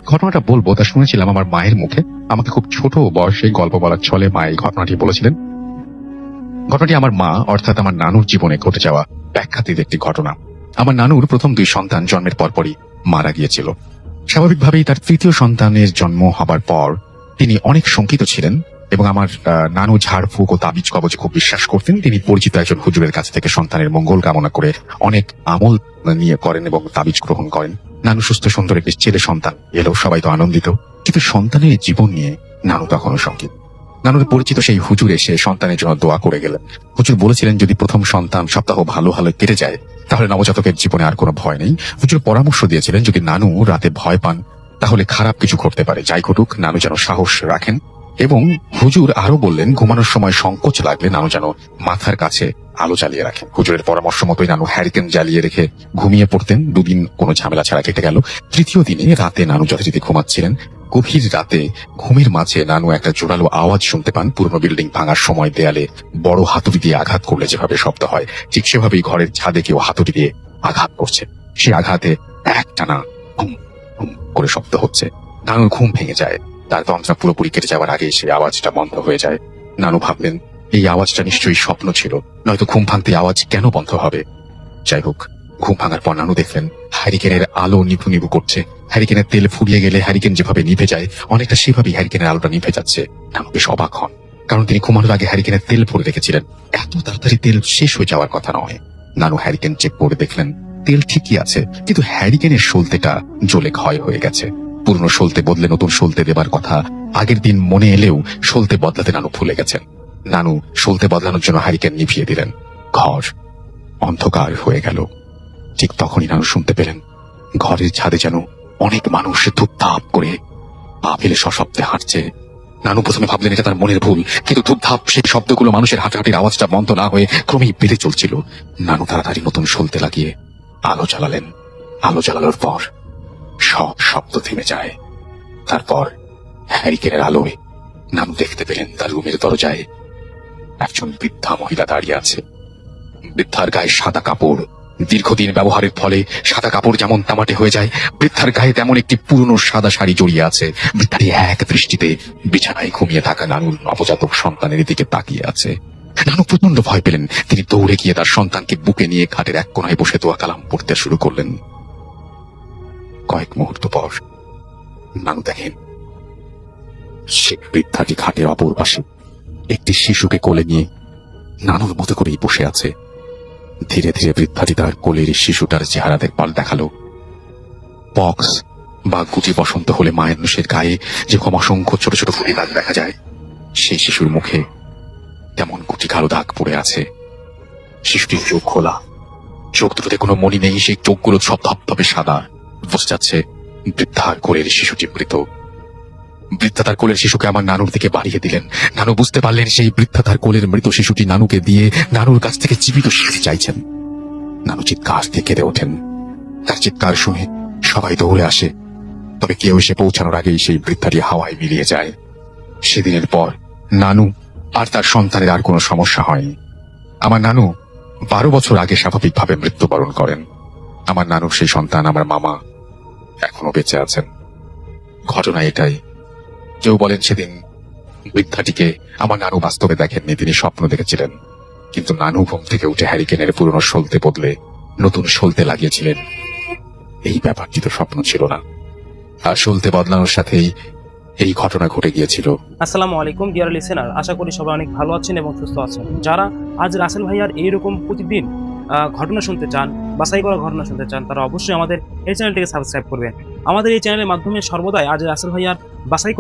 ঘটনাটা বলবো তা শুনেছিলাম আমার মায়ের মুখে। আমাকে খুব ছোট বয়সে গল্প বলার ছলে মা এই ঘটনাটি বলেছিলেন। ঘটনাটি আমার মা অর্থাৎ আমার নানুর জীবনে ঘটে যাওয়া ব্যাখ্যাতীত একটি ঘটনা। আমার নানুর প্রথম 2 সন্তান জন্মের পরপরই মারা গিয়েছিল। স্বাভাবিকভাবেই তার তৃতীয় সন্তানের জন্ম হবার পর তিনি অনেক শঙ্কিত ছিলেন এবং আমার নানু ঝাড়ফুঁক ও তাবিজ কবজে খুব বিশ্বাস করতেন। তিনি পরিচিত একজন হুজুরের কাছ থেকে সন্তানের মঙ্গল কামনা করে অনেক আমল নিয়ে করেন এবং তাবিজ গ্রহণ করেন। নানু সুস্থ সুন্দর একটি ছেলে সন্তান এলেও সবাই তো আনন্দিত, কিন্তু সন্তানের জীবন নিয়ে নানু তখনও শঙ্কিত। নানুর পরিচিত সেই হুজুর এসে সন্তানের জন্য দোয়া করে গেলেন। হুজুর বলেছিলেন যদি প্রথম সন্তান সপ্তাহ ভালো ভালো কেটে যায় তাহলে নবজাতকের জীবনে আর কোনো ভয় নেই। হুজুর পরামর্শ দিয়েছিলেন যদি নানু রাতে ভয় পান তাহলে খারাপ কিছু ঘটতে পারে, যাই ঘটুক নানু যেন সাহস রাখেন। এবং হুজুর আরো বললেন ঘুমানোর সময় সংকোচ লাগলে নানু যেন মাথার কাছে আলো জ্বালিয়ে রাখেন। হুজুরের পরামর্শ মতোই নানু হ্যারিকেন জ্বালিয়ে রেখে ঘুমিয়ে পড়তেন। 2 দিন কোনো ঝামেলা ছাড়া কেটে গেল। তৃতীয় দিনে রাতে নানু যথারীতি ঘুমাচ্ছিলেন। গভীর রাতে ঘুমের মাঝে নানু একটা জোরালো আওয়াজ শুনতে পান। পুরনো বিল্ডিং ভাঙার সময় দেয়ালে বড় হাতুড়ি দিয়ে আঘাত করলে যেভাবে শব্দ হয় ঠিক সেভাবেই ঘরের ছাদে কেউ হাতুড়ি দিয়ে আঘাত করছে। সেই আঘাতে একটানা ঘুম ঘুম করে শব্দ হচ্ছে। নানুর ঘুম ভেঙে যায়। তার তন্ত্রা পুরোপুরি কেটে যাওয়ার আগে সেই আওয়াজটা বন্ধ হয়ে যায়। নানু ভাবলেন এই আওয়াজটা নিশ্চয়ই স্বপ্ন ছিল, নয়তো ঘুম ভাঙতে আওয়াজ কেন বন্ধ হবে। যাই হোক, ঘুম ভাঙার পর নানু দেখলেন হ্যারিকেনের আলো নিভু নিভু করছে। হ্যারিকেনের তেল ফুরিয়ে গেলে হ্যারিকেন যেভাবে নিভে যায় অনেকটা সেভাবেই হ্যারিকেনের আলোটা নিভে যাচ্ছে। নানু বেশ অবাক হন, কারণ তিনি ঘুমানোর আগে হ্যারিকেনের তেল ভরে রেখেছিলেন। এত তাড়াতাড়ি তেল শেষ হয়ে যাওয়ার কথা নয়। নানু হ্যারিকেন চেক করে দেখলেন তেল ঠিকই আছে, কিন্তু হ্যারিকেনের সলতেটা জ্বলে ক্ষয় হয়ে গেছে। পুরনো সলতে বদলে নতুন সলতে দেবার কথা আগের দিন মনে এলেও সলতে বদলাতে নানু ভুলে গেছেন। নানু সলতে বদলানোর জন্য হ্যারিকেন নিভিয়ে দিলেন। ঘর অন্ধকার হয়ে গেল। ঠিক তখনই নানু শুনতে পেলেন ঘরের ছাদে যেন অনেক মানুষ ধূপধাপ করে পা ফেলে সশব্দে হাঁটছে। নানু প্রথমে ভাবলেন এটা তার মনের ভুল, কিন্তু ধূপধাপ সেই শব্দগুলো মানুষের হাঁটাহাঁটির আওয়াজটা বন্ধ না হয়ে ক্রমেই বেড়ে চলছিল। নানু তাড়াতাড়ি নতুন সলতে লাগিয়ে আলো জ্বালালেন। আলো জ্বালানোর পর সব শব্দ থেমে যায়। তারপর হ্যারিকেনের আলোয় নানু দেখতে পেলেন তার রুমের দরজায় একজন বৃদ্ধা মহিলা দাঁড়িয়ে আছে। বৃদ্ধার গায়ে সাদা কাপড়। দীর্ঘদিন ব্যবহারের ফলে সাদা কাপড় যেমন তামাটে হয়ে যায়, বৃদ্ধার গায়ে তেমন একটি পুরনো সাদা শাড়ি জড়িয়ে আছে। বৃদ্ধাটি এক দৃষ্টিতে বিছানায় ঘুমিয়ে থাকা নানুর নবজাতক সন্তানের দিকে তাকিয়ে আছে। নানু প্রচন্ড ভয় পেলেন। তিনি দৌড়ে গিয়ে তার সন্তানকে বুকে নিয়ে খাটের এক কোনায় বসে দোয়া কালাম পড়তে শুরু করলেন। কয়েক মুহূর্ত পর নানু দেখেন সে বৃদ্ধাটি খাটের অপর পাশে একটি শিশুকে কোলে নিয়ে নানুর মতো করেই বসে আছে। ধীরে ধীরে বৃদ্ধাটি তার কোলের শিশুটার চেহারা দেখভাল দেখালো। পক্স বা গুটি বসন্ত হলে মায়ের নুষের গায়ে যেরকম অসংখ্য ছোট ছোট ফুটি দাগ দেখা যায়, সেই শিশুর মুখে তেমন গুটি কালো দাগ পড়ে আছে। শিশুটির চোখ খোলা, চোখ দুটোতে কোনো মনি নেই। সেই চোখগুলো সব ধপধপে সাদা। বোঝা যাচ্ছে বৃদ্ধার কোলের শিশুটি মৃত। বৃদ্ধা তার কোলের শিশুকে আমার নানুর দিকে বাড়িয়ে দিলেন। নানু বুঝতে পারলেন সেই বৃদ্ধা তার কোলের মৃত শিশুটি নানুকে দিয়ে নানুর কাছ থেকে জীবিত শিশু চাইছেন। নানু চিৎকার দিয়ে কেঁদে ওঠেন। তার চিৎকার শুনে সবাই দৌড়ে আসে, তবে কেউ এসে পৌঁছানোর আগেই সেই বৃদ্ধাটি হাওয়ায় মিলিয়ে যায়। সেদিনের পর নানু আর তার সন্তানের আর কোনো সমস্যা হয়নি। আমার নানু 12 বছর আগে স্বাভাবিকভাবে মৃত্যুবরণ করেন। আমার নানুর সেই সন্তান আমার মামা এখনো বেঁচে আছেন। ঘটনা এটাই। কেউ বলেন সেদিন বৃদ্ধাটিকে আমার নানু বাস্তবে দেখেননি, তিনি স্বপ্ন দেখেছিলেন। কিন্তু নানু ঘুম থেকে উঠে হ্যারিকেনের পুরনো সলতে বদলে নতুন সলতে লাগিয়েছিলেন। এই ব্যাপারটি তো স্বপ্ন ছিল না, আর সলতে বদলানোর সাথেই এই ঘটনা ঘটে গিয়েছিল। আসসালামু আলাইকুম ডিয়ার লিসেনার, আশা করি সবাই অনেক ভালো আছেন এবং সুস্থ আছেন। যারা আজ রাসেল ভাইয়ার এইরকম প্রতিদিন ঘটনা শুনতে চান, বাছাই করা ঘটনা শুনতে চান, তারা অবশ্যই আমাদের এই চ্যানেলটিকে সাবস্ক্রাইব করবেন। আমাদের এই চ্যানেলের মাধ্যমে সর্বদাই আজ রাসেল ভাইয়ার বাছাই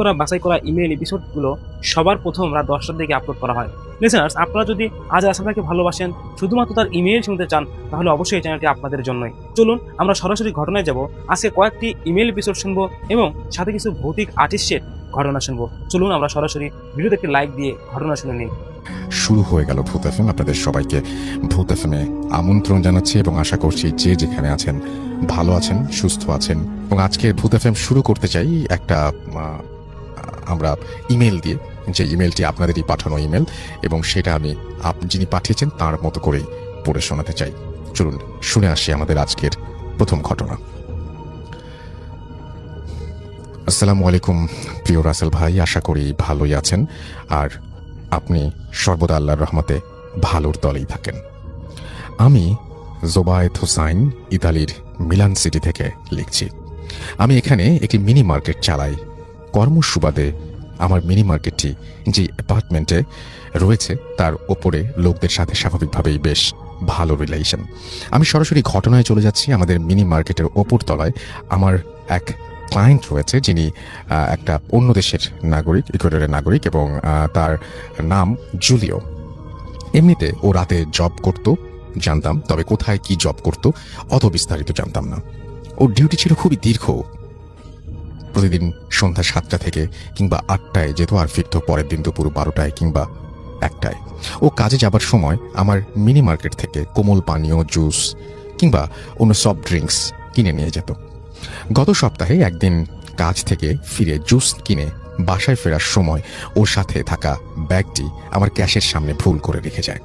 করা ইমেল এপিসোডগুলো সবার প্রথম রাত 10টার দিকে আপলোড করা হয়। লিসেনার্স, আপনারা যদি আজ রাসেল ভাইকে ভালোবাসেন, শুধুমাত্র তার ইমেল শুনতে চান, তাহলে অবশ্যই এই চ্যানেলটি আপনাদের জন্যই। চলুন আমরা সরাসরি ঘটনায় যাব। আজকে কয়েকটি ইমেল এপিসোড শুনবো এবং সাথে কিছু ভৌতিক আর্টিস্টের ঘটনা শুনবো। চলুন আমরা সরাসরি ভিডিওতে একটি লাইক দিয়ে ঘটনা শুনে নিই। শুরু হয়ে গেল ভূত এফএম। আপনাদের সবাইকে ভূত এফএমে আমন্ত্রণ জানাচ্ছি এবং আশা করছি যে যেখানে আছেন ভালো আছেন, সুস্থ আছেন। এবং আজকে ভূত এফএম শুরু করতে চাই একটা আমরা ইমেল দিয়ে, যে ইমেলটি আপনাদেরই পাঠানো ইমেল, এবং সেটা আমি যিনি পাঠিয়েছেন তার মতো করেই পড়ে শোনাতে চাই। চলুন শুনে আসি আমাদের আজকের প্রথম ঘটনা। আসসালামু আলাইকুম প্রিয় রাসেল ভাই, আশা করি ভালোই আছেন আর আপনি সর্বদা আল্লাহর রহমতে ভালোর দলেই থাকেন। আমি জোবায়েত হোসাইন ইতালির মিলান সিটি থেকে লিখছি। আমি এখানে একটি মিনি মার্কেট চালাই। কর্মসুবাদে আমার মিনি মার্কেটটি যে অ্যাপার্টমেন্টে রয়েছে তার ওপরে লোকদের সাথে স্বাভাবিকভাবেই বেশ ভালো রিলেশন। আমি সরাসরি ঘটনায় চলে যাচ্ছি। আমাদের মিনি মার্কেটের ওপর তলায় আমার এক ক্লায়েন্ট রয়েছে, যিনি একটা অন্য দেশের নাগরিক, ইকুয়েডরের নাগরিক, এবং তার নাম জুলিও। এমনিতে ও রাতে জব করত জানতাম, তবে কোথায় কি জব করত অত বিস্তারিত জানতাম না। ওর ডিউটি ছিল খুবই দীর্ঘ, প্রতিদিন সন্ধ্যা 7টা থেকে কিংবা 8টায় যেত আর ফিরত পরের দিন দুপুর 12টায় কিংবা 1টায়। ও কাজে যাবার সময় আমার মিনি মার্কেট থেকে কোমল পানীয়, জুস কিংবা অন্য সফট ড্রিঙ্কস কিনে নিয়ে যেত। গত সপ্তাহে একদিন কাজ থেকে ফিরে জুস কিনে বাসায় ফেরার সময় ওর সাথে থাকা ব্যাগটি আমার ক্যাশের সামনে ভুল করে রেখে যায়।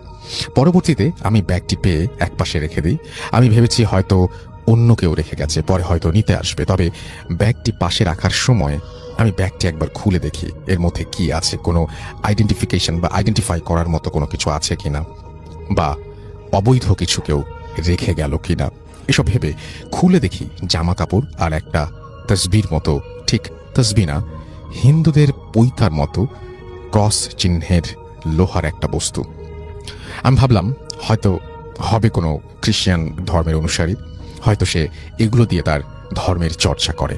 পরবর্তীতে আমি ব্যাগটি পেয়ে একপাশে রেখে দিই। আমি ভেবেছি হয়তো অন্য কেউ রেখে গেছে, পরে হয়তো নিতে আসবে। তবে ব্যাগটি পাশে রাখার সময় আমি ব্যাগটি একবার খুলে দেখি এর মধ্যে কি আছে, কোনো আইডেন্টিফিকেশন বা আইডেন্টিফাই করার মতো কোনো কিছু আছে কিনা, বা অবৈধ কিছু কেউ রেখে গেল কিনা। এসব ভেবে খুলে দেখি জামা কাপড় আর একটা তসবির মতো, ঠিক তসবি না, হিন্দুদের পৈতার মতো ক্রস চিহ্নের লোহার একটা বস্তু। আমি ভাবলাম হয়তো হবে কোনো খ্রিস্টান ধর্মের অনুসারী, হয়তো সে এগুলো দিয়ে তার ধর্মের চর্চা করে।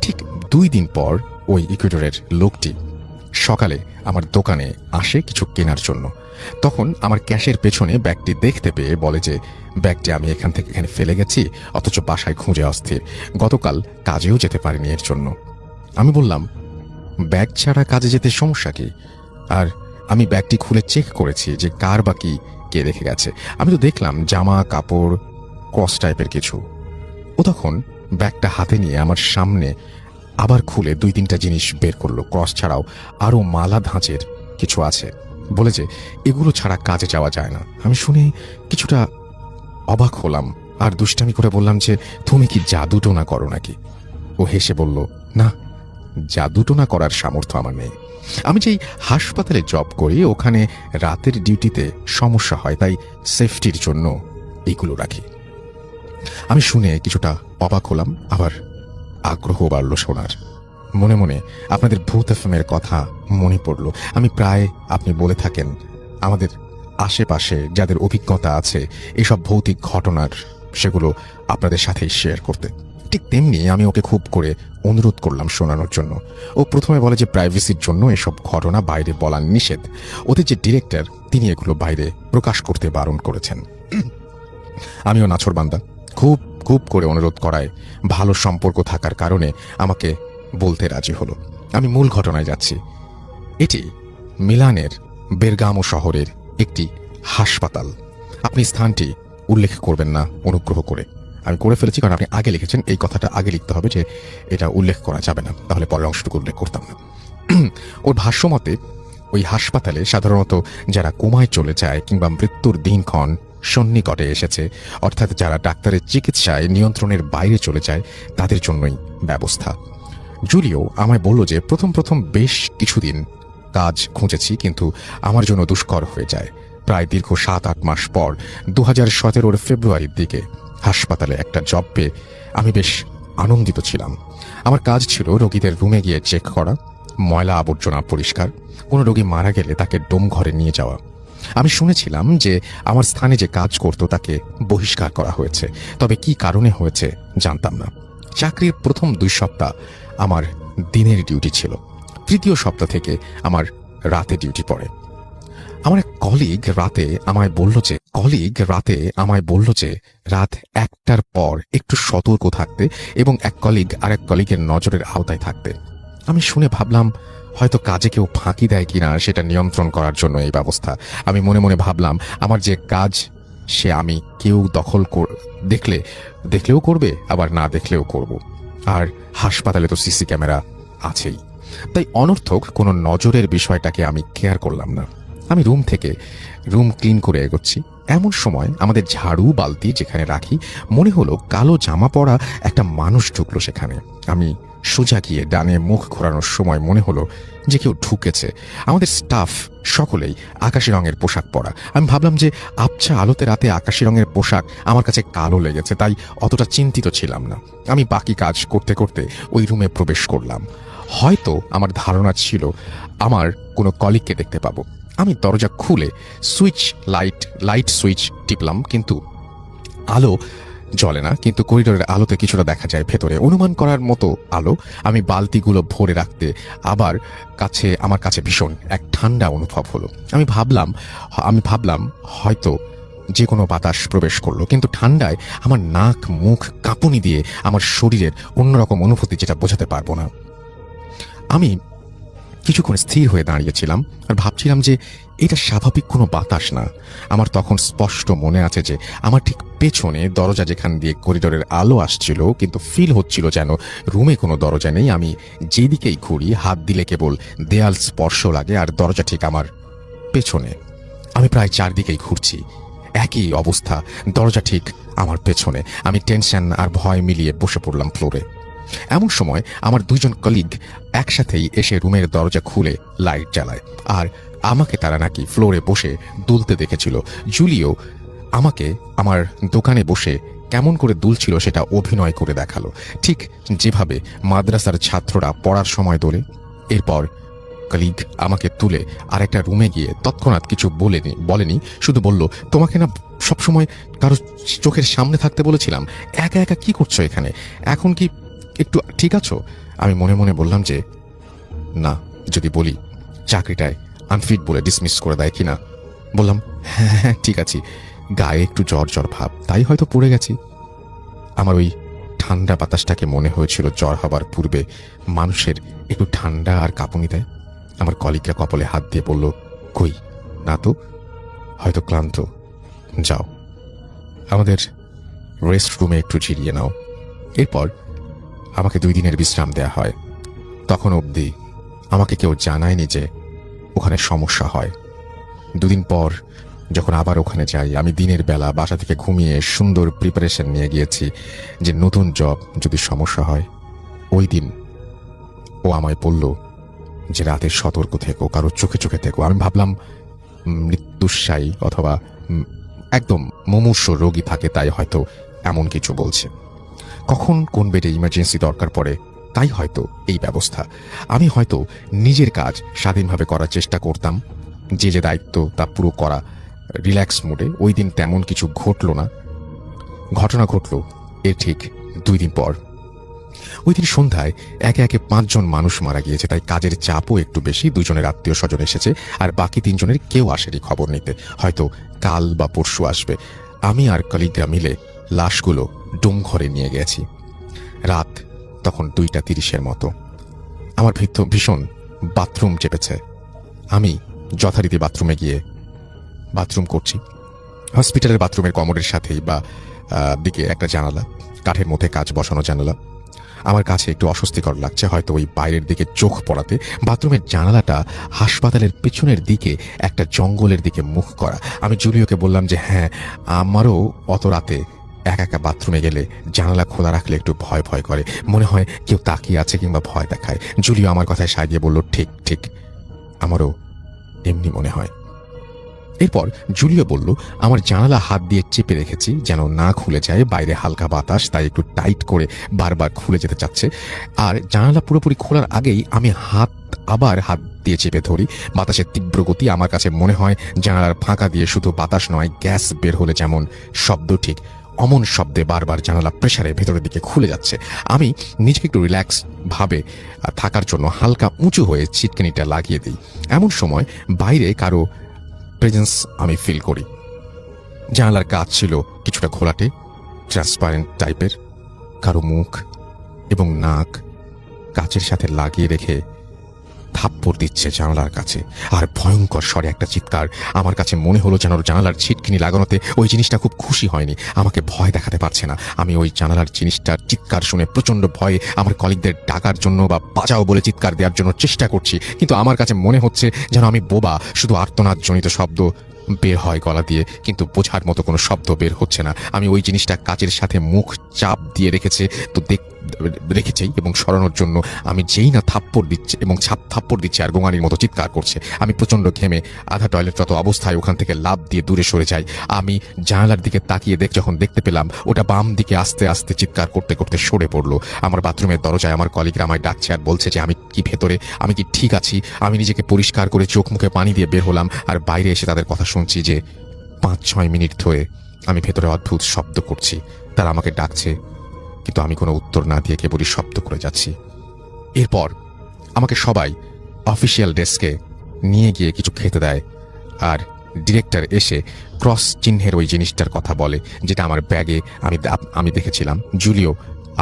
ঠিক 2 দিন পর ওই ইকুয়েডরের লোকটি সকালে আমার দোকানে আসে কিছু কেনার জন্য। তখন আমার ক্যাশের পেছনে ব্যাগটি দেখতে পেয়ে বলে যে ব্যাগটি আমি এখান থেকে এখানে ফেলে গেছি, অথচ বাসায় খুঁজে অস্থির, গতকাল কাজেও যেতে পারিনি এর জন্য। আমি বললাম, ব্যাগ ছাড়া কাজে যেতে সমস্যা কি? আর আমি ব্যাগটি খুলে চেক করেছি যে কার বা কি কে রেখে গেছে। আমি তো দেখলাম জামা কাপড়, ক্রস টাইপের কিছু। ও তখন ব্যাগটা হাতে নিয়ে আমার সামনে আবার খুলে 2-3টা জিনিস বের করলো। ক্রস ছাড়াও আরো মালা ধাঁচের কিছু আছে, বলে যে এগুলো ছাড়া কাজে যাওয়া যায় না। আমি শুনে কিছুটা অবাক হলাম আর দুষ্টামি করে বললাম যে তুমি কি জাদুটোনা করো নাকি? ও হেসে বলল, না, জাদুটোনা করার সামর্থ্য আমার নেই। আমি যেই হাসপাতালে জব করি ওখানে রাতের ডিউটিতে সমস্যা হয়, তাই সেফটির জন্য এইগুলো রাখি। আমি শুনে কিছুটা অবাক হলাম, আবার আগ্রহ বাড়ল শোনার। মনে মনে আপনাদের ভূত এফএমের কথা মনে পড়ল। আমি প্রায়, আপনি বলে থাকেন আমাদের আশেপাশে যাদের অভিজ্ঞতা আছে এসব ভৌতিক ঘটনার, সেগুলো আপনাদের সাথেই শেয়ার করতে। ঠিক তেমনি আমি ওকে খুব করে অনুরোধ করলাম শোনানোর জন্য। ও প্রথমে বলে যে প্রাইভেসির জন্য এসব ঘটনা বাইরে বলা নিষেধ, ওদের যে ডিরেক্টর তিনি এগুলো বাইরে প্রকাশ করতে বারণ করেছেন। আমিও নাছোড়বান্দা, খুব খুব করে অনুরোধ করায় ভালো সম্পর্ক থাকার কারণে আমাকে বলতে রাজি হলো। আমি মূল ঘটনায় যাচ্ছি। এটি মিলানের বেরগামো শহরের একটি হাসপাতাল। আপনি স্থানটি উল্লেখ করবেন না অনুগ্রহ করে। আমি করে ফেলেছি কারণ আপনি আগে লিখেছেন, এই কথাটা আগে লিখতে হবে যে এটা উল্লেখ করা যাবে না, তাহলে পরের অংশটুকু উল্লেখ করতাম না। ওর ভাষ্যমতে ওই হাসপাতালে সাধারণত যারা কোমায় চলে যায় কিংবা মৃত্যুর দিনক্ষণ সন্নিকটে এসেছে, অর্থাৎ যারা ডাক্তারের চিকিৎসায় নিয়ন্ত্রণের বাইরে চলে যায়, তাদের জন্যই ব্যবস্থা। জুলিও আমায় বলল যে প্রথম বেশ কিছুদিন কাজ খুঁজেছি, কিন্তু আমার জন্য দুষ্কর হয়ে যায়। প্রায় দীর্ঘ 7-8 মাস পর 2017 ফেব্রুয়ারির দিকে হাসপাতালে একটা জব পেয়ে আমি বেশ আনন্দিত ছিলাম। আমার কাজ ছিল রোগীদের রুমে গিয়ে চেক করা, ময়লা আবর্জনা পরিষ্কার, কোনো রোগী মারা গেলে তাকে ডোম ঘরে নিয়ে যাওয়া। আমি শুনেছিলাম যে আমার স্থানে যে কাজ করত তাকে বহিষ্কার করা হয়েছে, তবে কি কারণে হয়েছে জানতাম না। চাকরির প্রথম 2 সপ্তাহ আমার দিনের ডিউটি ছিল, 3য় সপ্তাহ থেকে আমার রাতে ডিউটি পড়ে। আমার এক কলিগ রাতে আমায় বলল যে রাত 1টার পর একটু সতর্ক থাকতে এবং এক কলিগ আরেক কলিগের নজরের আওতায় থাকতে। আমি শুনে ভাবলাম হয়তো কাজে কেউ ফাঁকি দেয় কিনা সেটা নিয়ন্ত্রণ করার জন্য এই ব্যবস্থা। আমি মনে মনে ভাবলাম আমার যে কাজ সে আমি কেউ দেখলেও করবে, আবার না দেখলেও করব। আর হাসপাতালে তো সিসি ক্যামেরা আছেই, তাই অনর্থক কোনো নজরের বিষয়টাকে আমি কেয়ার করলাম না। আমি রুম ক্লিন করে এগোচ্ছি। এমন সময় আমাদের ঝাড়ু বালতি যেখানে রাখি, মনে হলো কালো জামা পরা একটা মানুষ ঢুকলো সেখানে। আমি সোজা গিয়ে ডানে মুখ ঘোরানোর সময় মনে হলো যে কেউ ঢুকেছে। আমাদের স্টাফ সকলেই আকাশি রঙের পোশাক পরা। আমি ভাবলাম যে আবছা আলোতে রাতে আকাশি রঙের পোশাক আমার কাছে কালো লেগেছে, তাই অতটা চিন্তিত ছিলাম না। আমি বাকি কাজ করতে করতে ওই রুমে প্রবেশ করলাম। হয়তো আমার ধারণা ছিল আমার কোনো কলিগকে দেখতে পাবো। আমি দরজা খুলে লাইট সুইচ টিপলাম, কিন্তু আলো জ্বলে না। কিন্তু করিডোরের আলোতে কিছুটা দেখা যায় ভেতরে, অনুমান করার মতো আলো। আমি বালতিগুলো ভরে রাখতে আমার কাছে ভীষণ এক ঠান্ডা অনুভব হলো। আমি ভাবলাম হয়তো যে কোনো বাতাস প্রবেশ করলো, কিন্তু ঠান্ডায় আমার নাক মুখ কাঁপুনি দিয়ে আমার শরীরের অন্যরকম অনুভূতি, যেটা বোঝাতে পারবো না। আমি কিছুক্ষণ স্থির হয়ে দাঁড়িয়েছিলাম আর ভাবছিলাম যে এটা স্বাভাবিক কোনো বাতাস না। আমার তখন স্পষ্ট মনে আছে যে আমার ঠিক পেছনে দরজা, যেখান দিয়ে করিডোরের আলো আসছিল, কিন্তু ফিল হচ্ছিল যেন রুমে কোনো দরজা নেই। আমি যেদিকেই ঘুরি, হাত দিলে কেবল দেয়াল স্পর্শ লাগে, আর দরজা ঠিক আমার পেছনে। আমি প্রায় চারদিকেই ঘুরছি, একই অবস্থা, দরজা ঠিক আমার পেছনে। আমি টেনশন আর ভয় মিলিয়ে বসে পড়লাম ফ্লোরে। এমন সময় আমার দুইজন কলিগ একসাথেই এসে রুমের দরজা খুলে লাইট জ্বালায়, আর আমাকে তারা নাকি ফ্লোরে বসে দুলতে দেখেছিল। জুলিও আমাকে আমার দোকানে বসে কেমন করে দুলছিল সেটা অভিনয় করে দেখালো, ঠিক যেভাবে মাদ্রাসার ছাত্ররা পড়ার সময় দোলে। এরপর কলিগ আমাকে তুলে আরেকটা রুমে গিয়ে তৎক্ষণাৎ কিছু বলেনি, শুধু বলল, তোমাকে না সবসময় কারো চোখের সামনে থাকতে বলেছিলাম, একা একা কি করছো এখানে, এখন কি একটু ঠিক আছো? আমি মনে মনে বললাম যে না, যদি বলি চাকরিটায় আনফিট বলে ডিসমিস করে দেয় কিনা। বললাম হ্যাঁ ঠিক আছি, গায়ে একটু জ্বর ভাব, তাই হয়তো পড়ে গেছি। আমার ওই ঠান্ডা বাতাসটাকে মনে হয়েছিল জ্বর হবার পূর্বে মানুষের একটু ঠান্ডা আর কাঁপুনি দেয়। আমার কলিগরা কপালে হাত দিয়ে বলল, কই না তো, হয়তো ক্লান্ত, যাও আমাদের রেস্ট রুমে একটু জিরিয়ে নাও। এরপর আমাকে 2 দিনের বিশ্রাম দেয়া হয়। তখন অবধি আমাকে কেউ জানায়নি যে ওখানে সমস্যা হয়। 2 দিন পর যখন আবার ওখানে যাই, আমি দিনের বেলা বাসা থেকে ঘুমিয়ে সুন্দর প্রিপারেশন নিয়ে গিয়েছি যে নতুন জব যদি সমস্যা হয়। ওই দিন ও আমায় বলল যে রাতে সতর্ক থেকো, কারো চোখে চোখে থেকো। আমি ভাবলাম মৃত্যুশায়ী অথবা একদম মুমূর্ষ রোগী থাকে, তাই হয়তো এমন কিছু বলছে। কখন কোন বেডে ইমার্জেন্সি দরকার পড়ে, তাই হয়তো এই ব্যবস্থা। আমি হয়তো নিজের কাজ স্বাধীনভাবে করার চেষ্টা করতাম, যে দায়িত্ব তা পুরো করা রিল্যাক্স মুডে। ওই দিন তেমন কিছু ঘটল না। ঘটনা ঘটল এর ঠিক 2 দিন পর। ওই দিন সন্ধ্যায় একে একে 5 জন মানুষ মারা গিয়েছে, তাই কাজের চাপও একটু বেশি। 2 জনের আত্মীয় স্বজন এসেছে, আর বাকি 3 জনের কেউ আসেনি খবর নিতে, হয়তো কাল বা পরশু আসবে। আমি আর কলিগরা মিলে লাশগুলো ডোমঘরে নিয়ে গেছি। রাত তখন 2:30 মতো। আমার ভীষণ বাথরুম চেপেছে। আমি যথারীতি বাথরুমে গিয়ে বাথরুম করছি। হসপিটালের বাথরুমের কমোডের সাথেই বা দিকে একটা জানালা, কাঠের মধ্যে কাচ বসানো জানালা। আমার কাছে একটু অস্বস্তিকর লাগছে, হয়তো ওই বাইরের দিকে চোখ পড়াতে। বাথরুমের জানালাটা হাসপাতালের পেছনের দিকে একটা জঙ্গলের দিকে মুখ করা। আমি জুলিওকে বললাম যে হ্যাঁ, আমারও অত রাতে একা একা বাথরুমে গেলে জানালা খোলা রাখলে একটু ভয় ভয় করে, মনে হয় কেউ তাকিয়ে আছে কিংবা ভয় দেখায়। জুলিও আমার কথায় সায় দিয়ে বলল, ঠিক ঠিক, আমারও এমনি মনে হয়। এরপর জুলিও বলল, আমার জানালা হাত দিয়ে চেপে রেখেছি যেন না খুলে যায়, বাইরে হালকা বাতাস, তাই একটু টাইট করে বারবার খুলে যেতে চাচ্ছে। আর জানালা পুরোপুরি খোলার আগেই আমি আবার হাত দিয়ে চেপে ধরি। বাতাসের তীব্র গতি, আমার কাছে মনে হয় জানালার ফাঁকা দিয়ে শুধু বাতাস নয়, গ্যাস বের হলে যেমন শব্দ, ঠিক অমন শব্দে বারবার জানালা প্রেসারে ভেতরের দিকে খুলে যাচ্ছে। আমি নিজেকে একটু রিল্যাক্স ভাবে থাকার জন্য হালকা উঁচু হয়ে ছিটকিনিটা লাগিয়ে দিই। এমন সময় বাইরে কারো প্রেজেন্স আমি ফিল করি। জানালার কাচ ছিল কিছুটা ঘোলাটে, ট্রান্সপারেন্ট টাইপের। কারো মুখ এবং নাক কাচের সাথে লাগিয়ে রেখে থাপ্পড় দিচ্ছে জানালার কাছে, আর ভয়ঙ্কর স্বরে একটা চিৎকার। আমার কাছে মনে হলো যেন জানালার ছিটকিনি লাগানোতে ওই জিনিসটা খুব খুশি হয়নি, আমাকে ভয় দেখাতে পারছে না। আমি ওই জানালার জিনিসটার চিৎকার শুনে প্রচন্ড ভয়ে আমার কলিগদের ডাকার জন্য বা বাঁচাও বলে চিৎকার দেওয়ার জন্য চেষ্টা করছি, কিন্তু আমার কাছে মনে হচ্ছে যেন আমি বোবা, শুধু আর্তনাদজনিত শব্দ বের হয় গলা দিয়ে, কিন্তু বোঝার মতো কোনো শব্দ বের হচ্ছে না। আমি ওই জিনিসটা কাচের সাথে মুখ চাপ দিয়ে রেখেছে, তো রেখেছি এবং সরানোর জন্য আমি যেই না থাপ্পড় দিচ্ছে এবং থাপ্পড় দিচ্ছে আর গোঙানির মতো চিৎকার করছে। আমি প্রচন্ড ঘেমে আধা টয়লেটরত অবস্থায় ওখান থেকে লাফ দিয়ে দূরে সরে যাই। আমি জানালার দিকে তাকিয়ে যখন দেখতে পেলাম ওটা বাম দিকে আস্তে আস্তে চিৎকার করতে করতে সরে পড়লো। আমার বাথরুমের দরজায় আমার কলিগরা আমায় ডাকছে আর বলছে যে আমি কি ভেতরে, আমি কি ঠিক আছি। আমি নিজেকে পরিষ্কার করে চোখ মুখে পানি দিয়ে বের হলাম আর বাইরে এসে তাদের কথা শুনছি যে 5-6 মিনিট ধরে আমি ভেতরে অদ্ভুত শব্দ করছি। তারা আমাকে ডাকছে, কিন্তু আমি কোনো উত্তর না দিয়ে কেবলই শব্দ করে যাচ্ছি। এরপর আমাকে সবাই অফিসিয়াল ডেস্কে নিয়ে গিয়ে কিছু খেতে দেয় আর ডিরেক্টর এসে ক্রস চিহ্নের ওই জিনিসটার কথা বলে, যেটা আমার ব্যাগে আমি দেখেছিলাম। জুলিও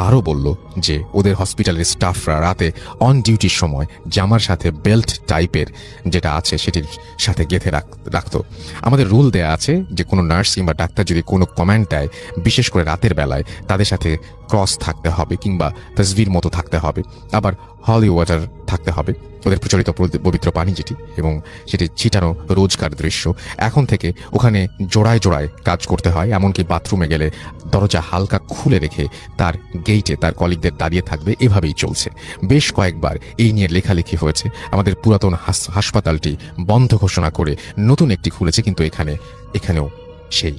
আরও বলল যে ওদের হসপিটালের স্টাফরা রাতে অন ডিউটির সময় জামার সাথে বেল্ট টাইপের যেটা আছে সেটির সাথে গেঁথে রাখতো। আমাদের রুল দেয়া আছে যে কোনো নার্স কিংবা ডাক্তার যদি কোনো কমান্ড দেয়, বিশেষ করে রাতের বেলায়, তাদের সাথে ক্রস থাকতে হবে কিংবা তসবির মতো থাকতে হবে, আবার হলি ওয়াটার থাকতে হবে, ওদের প্রচলিত পবিত্র পানি যেটি, এবং সেটি ছিটানো রোজকার দৃশ্য। এখন থেকে ওখানে জোড়ায় জোড়ায় কাজ করতে হয়। এমনকি বাথরুমে গেলে দরজা হালকা খুলে রেখে তার গেইটে তার কলিগদের দাঁড়িয়ে থাকবে। এভাবেই চলছে। বেশ কয়েকবার এই নিয়ে লেখালেখি হয়েছে। আমাদের পুরাতন হাসপাতালটি বন্ধ ঘোষণা করে নতুন একটি খুলেছে, কিন্তু এখানেও সেই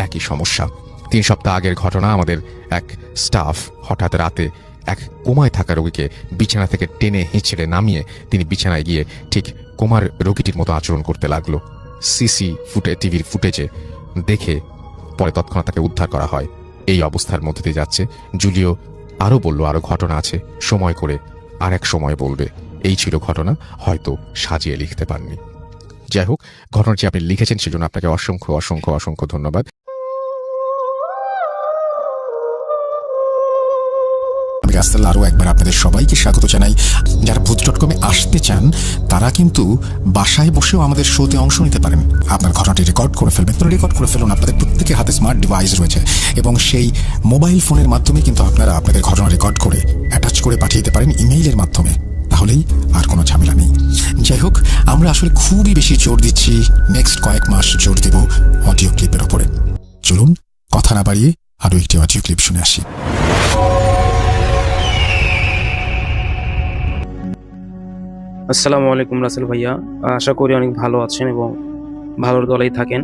একই সমস্যা। 3 সপ্তাহ আগের ঘটনা, আমাদের এক স্টাফ হঠাৎ রাতে এক কোমায় থাকা রোগীকে বিছানা থেকে টেনে হিঁচড়ে নামিয়ে তিনি বিছানায় গিয়ে ঠিক কোমার রোগীটির মতো আচরণ করতে লাগলো। টিভির ফুটেজে দেখে পরে তৎক্ষণাৎ তাকে উদ্ধার করা হয়। এই অবস্থার মধ্যে দিয়ে যাচ্ছে। জুলিও আরও বলল আরও ঘটনা আছে, সময় করে আর এক সময় বলবে। এই ছিল ঘটনা, হয়তো সাজিয়ে লিখতে পারেননি। যাই হোক, ঘটনাটি আপনি লিখেছেন সেজন্য আপনাকে অসংখ্য অসংখ্য অসংখ্য ধন্যবাদ। আরো একবার আপনাদের সবাইকে স্বাগত জানাই। যারা ভূত.com-এ আসতে চান তারা কিন্তু বাসায় বসেও আমাদের শোতে অংশ নিতে পারেন। আপনার ঘটনাটি রেকর্ড করে ফেলবেন, রেকর্ড করে ফেলুন। আপনাদের প্রত্যেকের হাতে স্মার্ট ডিভাইস রয়েছে এবং সেই মোবাইল ফোনের মাধ্যমে কিন্তু আপনারা আপনাদের ঘটনা রেকর্ড করে অ্যাটাচ করে পাঠিয়ে দিতে পারেন ইমেইলের মাধ্যমে। তাহলেই আর কোনো ঝামেলা নেই। যাই হোক, আমরা আসলে খুবই বেশি জোর দিচ্ছি, নেক্সট কয়েক মাস জোর দেব অডিও ক্লিপের ওপরে। চলুন কথা না বাড়িয়ে আরো একটি অডিও ক্লিপ শুনে আসি। আসসালামু আলাইকুম রাসেল ভাইয়া, আশা করি অনেক ভালো আছেন এবং ভালোর দলেই থাকেন।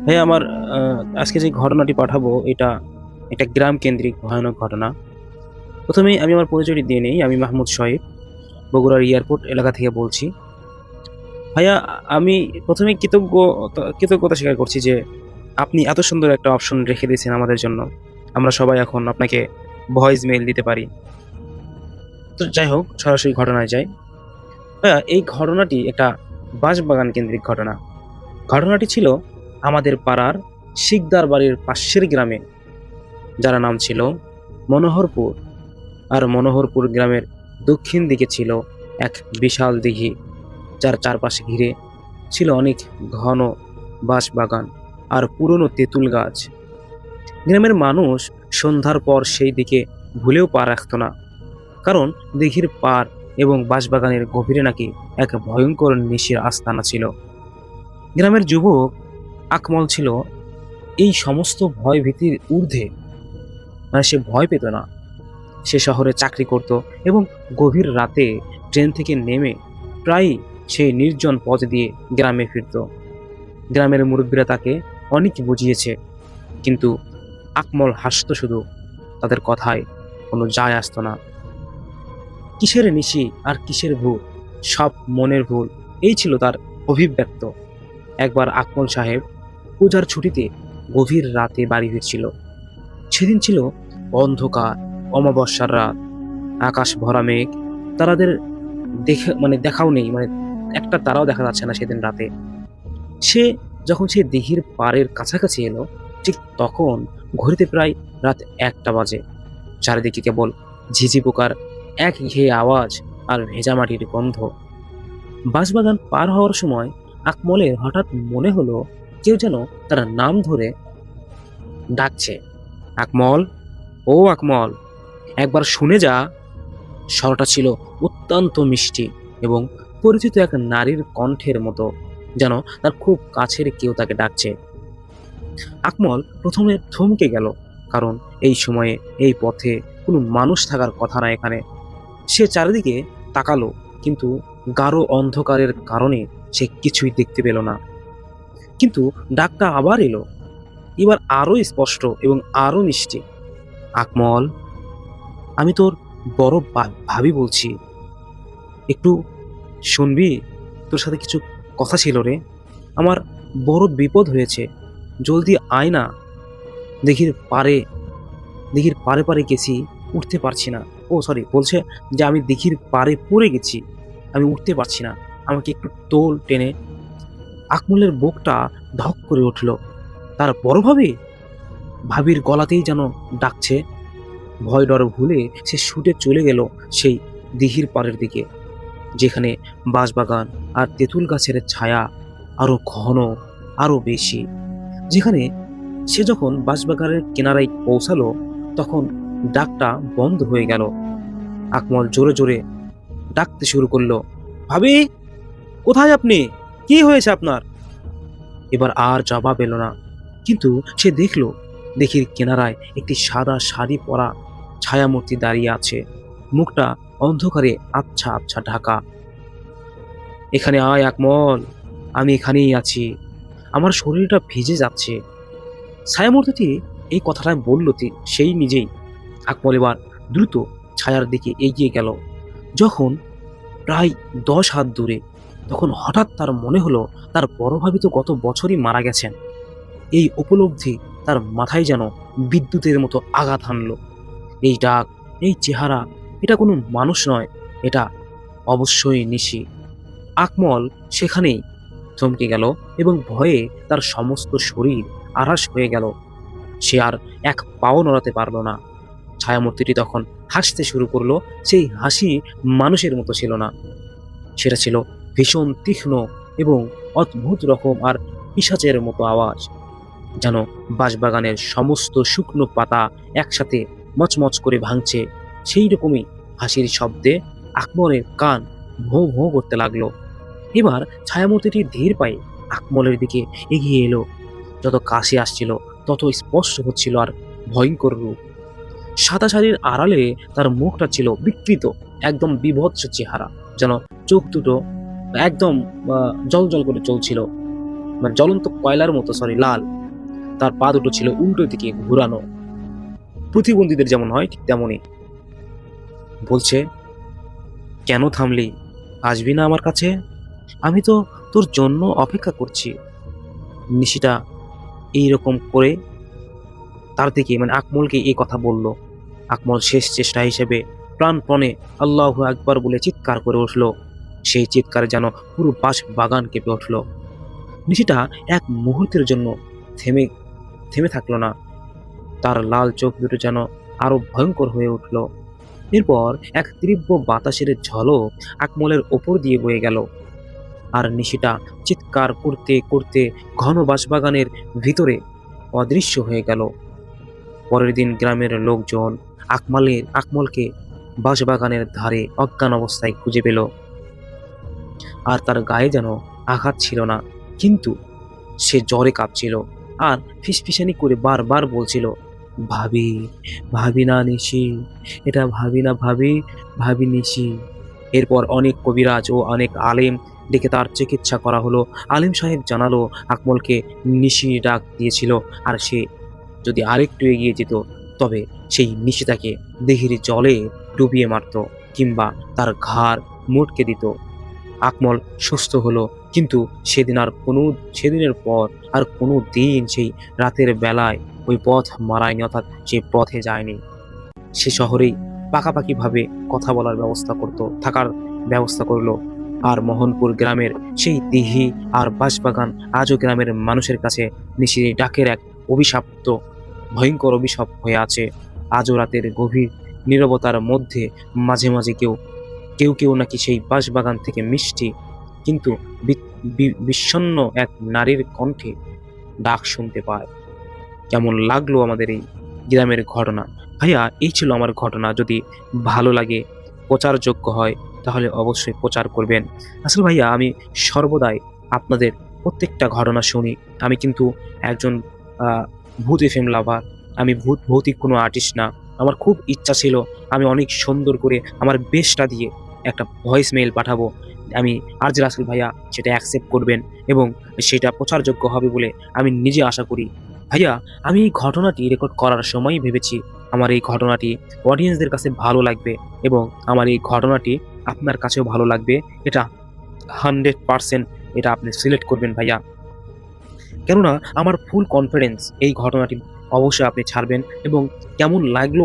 ভাইয়া, আমার আজকে যে ঘটনাটি পাঠাবো এটা একটা গ্রাম কেন্দ্রিক ভয়ানক ঘটনা। প্রথমেই আমি আমার পরিচয়টি দিয়ে নিই। আমি মাহমুদ শহীদ, বগুড়ার এয়ারপোর্ট এলাকা থেকে বলছি। ভাইয়া, আমি প্রথমে কৃতজ্ঞতা স্বীকার করছি যে আপনি এত সুন্দর একটা অপশন রেখে দিয়েছেন আমাদের জন্য। আমরা সবাই এখন আপনাকে ভয়েস মেইল দিতে পারি। তো যাই হোক, সরাসরি ঘটনায় যাই। ভাইয়া, এই ঘটনাটি একটা বাঁশবাগান কেন্দ্রিক ঘটনা। ঘটনাটি ছিল আমাদের পাড়ার শিকদার বাড়ির পাশের গ্রামে, যার নাম ছিল মনোহরপুর। আর মনোহরপুর গ্রামের দক্ষিণ দিকে ছিল এক বিশাল দিঘি, যার চারপাশে ঘিরে ছিল অনেক ঘন বাঁশবাগান আর পুরনো তেঁতুল গাছ। গ্রামের মানুষ সন্ধ্যার পর সেই দিকে ভুলেও পা রাখত না, কারণ দিঘির পার এবং বাঁশবাগানের গভীরে নাকি এক ভয়ঙ্কর নিশির আস্তানা ছিল। গ্রামের যুবক আকমল ছিল এই সমস্ত ভয় ভীতির ঊর্ধ্বে। সে ভয় পেত না। সে শহরে চাকরি করত এবং গভীর রাতে ট্রেন থেকে নেমে প্রায়ই সেই নির্জন পথ দিয়ে গ্রামে ফিরত। গ্রামের মুরব্বীরা তাকে অনেক বুঝিয়েছে, কিন্তু আকমল হাসত শুধু, তাদের কথায় কোনো যায় আসতো না। কিসের নিশি আর কিসের ভুল, সব মনের ভুল, এই ছিল তার অভিব্যক্ত। একবার আকমল সাহেব পূজার ছুটিতে গভীর রাতে বাড়ি ফিরছিল। সেদিন ছিল অন্ধকার অমাবস্যার রাত, আকাশ ভরা মেঘ, তারাদের দেখাও নেই, একটা তারাও দেখা যাচ্ছে না সেদিন রাতে। যখন সে দিঘির পাড়ের কাছাকাছি এলো, ঠিক তখন ঘড়িতে প্রায় রাত 1টা বাজে। চারিদিকে কেবল ঝিঝি পোকার এক ঘেয়ে আওয়াজ আর ভেজা মাটির গন্ধ। বাঁশবাগান পার হওয়ার সময় আকমলের হঠাৎ মনে হলো কেউ যেন তার নাম ধরে ডাকছে, আকমল, ও আকমল, একবার শুনে যা। স্বরটা ছিল অত্যন্ত মিষ্টি এবং পরিচিত এক নারীর কণ্ঠের মতো, যেন তার খুব কাছের কেউ তাকে ডাকছে। আকমল প্রথমে থমকে গেল, কারণ এই সময়ে এই পথে কোনো মানুষ থাকার কথা না এখানে। সে চারিদিকে তাকালো, কিন্তু গাঢ় অন্ধকারের কারণে সে কিছুই দেখতে পেল না। কিন্তু ডাকটা আবার এলো, এবার আরো স্পষ্ট এবং আরো মিষ্টি। আকমল, আমি তোর বড় ভাবি বলছি, একটু শুনবি? তোর সাথে কিছু কথা ছিল রে। আমার বড় বিপদ হয়েছে, জলদি আয় না। দিঘির পারে দিঘির পারে পারে গেছি, উঠতে পারছি না। ও সরি, বলছে যে আমি দিঘির পারে পড়ে গেছি, আমি উঠতে পারছি না, আমাকে একটু তোল টেনে। আকমলের বুকটা ধক করে উঠল। তার বড় ভাবির গলাতেই যেন ডাকছে। ভয় ডর ভুলে সে ছুটে চলে গেল সেই দিঘির পাড়ের দিকে, যেখানে বাঁশবাগান আর তেঁতুল গাছের ছায়া আরো ঘন, আরো বেশি। যেখানে সে যখন বাঁশবাগানের কিনারায় পৌঁছালো, তখন ডাকটা বন্ধ হয়ে গেল। আকমল জোরে জোরে ডাকতে শুরু করলো, ভাবি, কোথায় আপনি? কি হয়েছে আপনার? এবার আর জবাব এলো না, কিন্তু সে দেখলো দিঘির কিনারায় একটি সাদা শাড়ি পরা ছায়ামূর্তি দাঁড়িয়ে আছে, মুখটা অন্ধকারে আবছা আবছা ঢাকা। এখানে আয় আকমল, আমি এখানেই আছি, আমার শরীরটা ভিজে যাচ্ছে। ছায়ামূর্তিটি এই কথাটা বলল সেই নিজেই। আকমল এবার দ্রুত ছায়ার দিকে এগিয়ে গেল। যখন প্রায় 10 হাত দূরে, তখন হঠাৎ তার মনে হলো তার বড় ভাবি তো গত বছরই মারা গেছেন। এই উপলব্ধি তার মাথায় যেন বিদ্যুতের মতো আঘাত হানলো। এই ডাক, এই চেহারা, এটা কোনো মানুষ নয়, এটা অবশ্যই নিশি। আকমল সেখানেই থমকে গেল এবং ভয়ে তার সমস্ত শরীর আড়াশ হয়ে গেল। সে আর এক পাও নড়াতে পারল না। ছায়ামূর্তিটি তখন হাসতে শুরু করলো। সেই হাসি মানুষের মতো ছিল না, সেটা ছিল ভীষণ তীক্ষ্ণ এবং অদ্ভুত রকম আর পিশাচের মতো আওয়াজ, যেন বাঁশবাগানের সমস্ত শুকনো পাতা একসাথে মচমচ করে ভাঙছে। সেই রকমই হাসির শব্দে আকমলের কান ভোঁ ভোঁ করতে লাগলো। এবার ছায়ামূর্তিটি ধীর পায়ে আকমলের দিকে এগিয়ে এলো। যত কাছে আসছিল তত স্পষ্ট হচ্ছিল আর ভয়ঙ্কর রূপ। সাদা শাড়ির আড়ালে তার মুখটা ছিল বিকৃত, একদম বিভৎস চেহারা, যেন চোখ দুটো একদম জল জল করে চলছিল, মানে জ্বলন্ত কয়লার মতো, লাল। তার পা দুটো ছিল উল্টো দিকে ঘুরানো, প্রতিবন্ধীদের যেমন হয় ঠিক তেমনই। বলছে, কেন থামলি? আসবি না আমার কাছে? আমি তো তোর জন্য অপেক্ষা করছি। নিশিটা এইরকম করে তার দিকে, মানে আকমলকে এই কথা বলল। আকমল শেষ চেষ্টা হিসেবে প্রাণপণে আল্লাহু আকবার বলে চিৎকার করে উঠল। সেই চিৎকারে যেন পুরো বাঁশ বাগান কেঁপে উঠল। নিশিটা এক মুহূর্তের জন্য থেমে থেমে থাকলো না। তার লাল চোখ দুটো যেন আরো ভয়ঙ্কর হয়ে উঠল। এরপর এক তীব্র বাতাসের ঝলক আকমলের ওপর দিয়ে বয়ে গেল, আর নিশিটা চিৎকার করতে করতে ঘন বাঁশবাগানের ভিতরে অদৃশ্য হয়ে গেল। পরের দিন গ্রামের লোকজন আকমলকে বাঁশবাগানের ধারে অজ্ঞান অবস্থায় খুঁজে পেল। আর তার গায়ে যেন আঘাত ছিল না, কিন্তু সে জ্বরে কাঁপছিল আর ফিসফিসানি করে বারবার বলছিল, ভাবি, ভাবি না নিশি, এটা ভাবি না ভাবি, ভাবি নিশি। এরপর অনেক কবিরাজ ও অনেক আলেম ডেকে তার চিকিৎসা করা হলো। আলেম সাহেব জানালো আকমলকে নিশি ডাক দিয়েছিল, আর সে যদি আরেকটু এগিয়ে যেত তবে সেই নিশি তাকে দিঘির জলে ডুবিয়ে মারত কিংবা তার ঘাড় মুটকে দিত। আকমল সুস্থ হলো, কিন্তু সেদিনের পর আর কোনো দিন সেই রাতের বেলায় ওই পথ মারায়নি, অর্থাৎ সেই পথে যায়নি। সে শহরেই পাকাপাকিভাবে কথা বলার থাকার ব্যবস্থা করলো। আর মোহনপুর গ্রামের সেই দিঘি আর বাঁশবাগান আজও গ্রামের মানুষের কাছে নিশির ডাকের এক ভয়ঙ্কর অভিশাপ হয়ে আছে। আজও রাতের গভীর নীরবতার মধ্যে মাঝে মাঝে কেউ নাকি সেই বাঁশবাগান থেকে মিষ্টি কিন্তু বিষণ্ণ এক নারীর কণ্ঠে ডাক শুনতে পায়। কেমন লাগলো আমাদের এই গ্রামের ঘটনা? ভাইয়া, এই ছিল আমার ঘটনা। যদি ভালো লাগে, প্রচারযোগ্য হয়, তাহলে অবশ্যই প্রচার করবেন। আসলে ভাইয়া, আমি সর্বদাই আপনাদের প্রত্যেকটা ঘটনা শুনি। আমি কিন্তু একজন ভূত এফএম লাভার, আমি ভৌতিক কোনো আর্টিস্ট না। আমার খুব ইচ্ছা ছিল আমি অনেক সুন্দর করে আমার বেস্টটা দিয়ে একটা ভয়েস মেইল পাঠাবো। আমি আরজে রাসেল ভাইয়া সেটা অ্যাকসেপ্ট করবেন এবং সেটা প্রচারযোগ্য হবে বলে আমি নিজে আশা করি। ভাইয়া, আমি এই ঘটনাটি রেকর্ড করার সময়ই ভেবেছি আমার এই ঘটনাটি অডিয়েন্সদের কাছে ভালো লাগবে এবং আমার এই ঘটনাটি আপনার কাছেও ভালো লাগবে। এটা 100% এটা আপনি সিলেক্ট করবেন ভাইয়া। কেননা আমার ফুল কনফিডেন্স এই ঘটনাটি অবশ্যই আপনি ছাড়বেন এবং কেমন লাগলো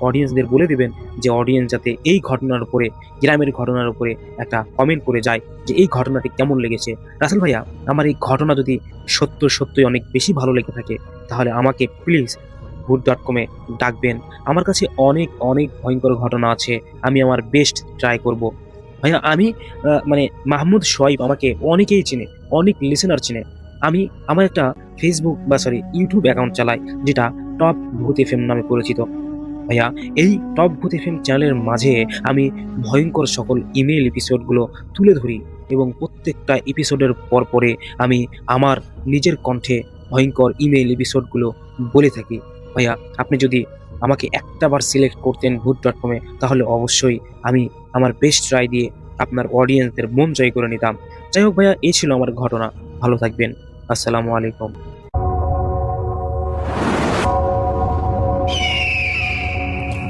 অডিয়েন্সদের বলে দেবেন যে অডিয়েন্স যাতে এই ঘটনার উপরে, গ্রামের ঘটনার উপরে একটা কমেন্ট করে যায় যে এই ঘটনাটি কেমন লেগেছে। রাসেল ভাইয়া, আমার এই ঘটনা যদি সত্যই অনেক বেশি ভালো লেগে থাকে তাহলে আমাকে প্লিজ ভূত.com-এ ডাকবেন। আমার কাছে অনেক ভয়ঙ্কর ঘটনা আছে, আমি আমার বেস্ট ট্রাই করব। ভাইয়া, আমি মানে মাহমুদ সোয়াইব আমাকে অনেকেই চিনে, অনেক লিসেনার চিনে। আমি আমার একটা ইউটিউব অ্যাকাউন্ট চালাই যেটা টপ ভূত এফএম নামে পরিচিত। ভাইয়া, এই টপ ভূত এফএম চ্যানেলের মাঝে আমি ভয়ঙ্কর সকল ইমেল এপিসোডগুলো তুলে ধরি এবং প্রত্যেকটা এপিসোডের পরে আমি আমার নিজের কণ্ঠে ভয়ঙ্কর ইমেল এপিসোডগুলো বলে থাকি। ভাইয়া, আপনি যদি আমাকে একটাবার সিলেক্ট করতেন ভূত.com-এ তাহলে অবশ্যই আমি আমার বেস্ট ট্রাই দিয়ে আপনার অডিয়েন্সদের মন জয় করে নিতাম। যাই হোক ভাইয়া, এই ছিল আমার ঘটনা। ভালো থাকবেন। আসসালামু আলাইকুম।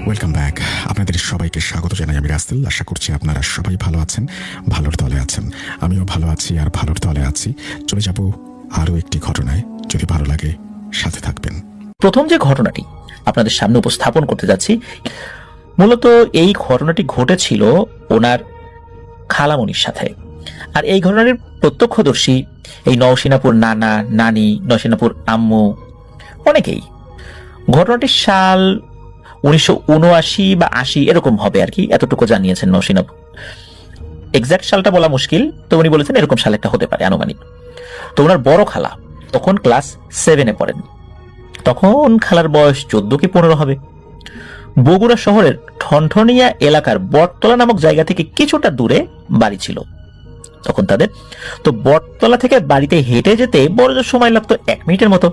Welcome back. আপনাদের সবাইকে স্বাগত জানাই আমি রাসেল। আশা করছি আপনারা সবাই ভালো আছেন, ভালোর দলে আছেন। আমিও ভালো আছি আর ভালোর দলে আছি। চলে যাব আরও একটি ঘটনায়। যদি ভালো লাগে সাথে থাকবেন। প্রথম যে ঘটনাটি আপনাদের সামনে উপস্থাপন করতে যাচ্ছি, মূলত এই ঘটনাটি ঘটেছিল ওনার খালামণির সাথে। আর এই ঘটনাটির প্রত্যক্ষদর্শী এই নওশিনাপুর নানা, নানি, নওশিনাপুর আম্মু, অনেকেই। ঘটনাটির সাল 1979 বা 80 এরকম হবে আর কি, এতটুকু জানিয়েছেন নওশিনাপুর। এক্সাক্ট সালটা বলা মুশকিল, তো উনি বলেছেন এরকম সাল একটা হতে পারে আনুমানিক। তো ওনার বড় খালা তখন ক্লাস 7-এ পড়েন। তখন খালার বয়স 14 কি 15 হবে। বগুড়া শহরের ঠনঠনিয়া এলাকার বটতলা নামক জায়গা থেকে কিছুটা দূরে বাড়ি ছিল তখন তাদের। তো বটতলা থেকে বাড়িতে হেঁটে যেতে বড় জোর সময় লাগতো 1 মিনিটের মতো।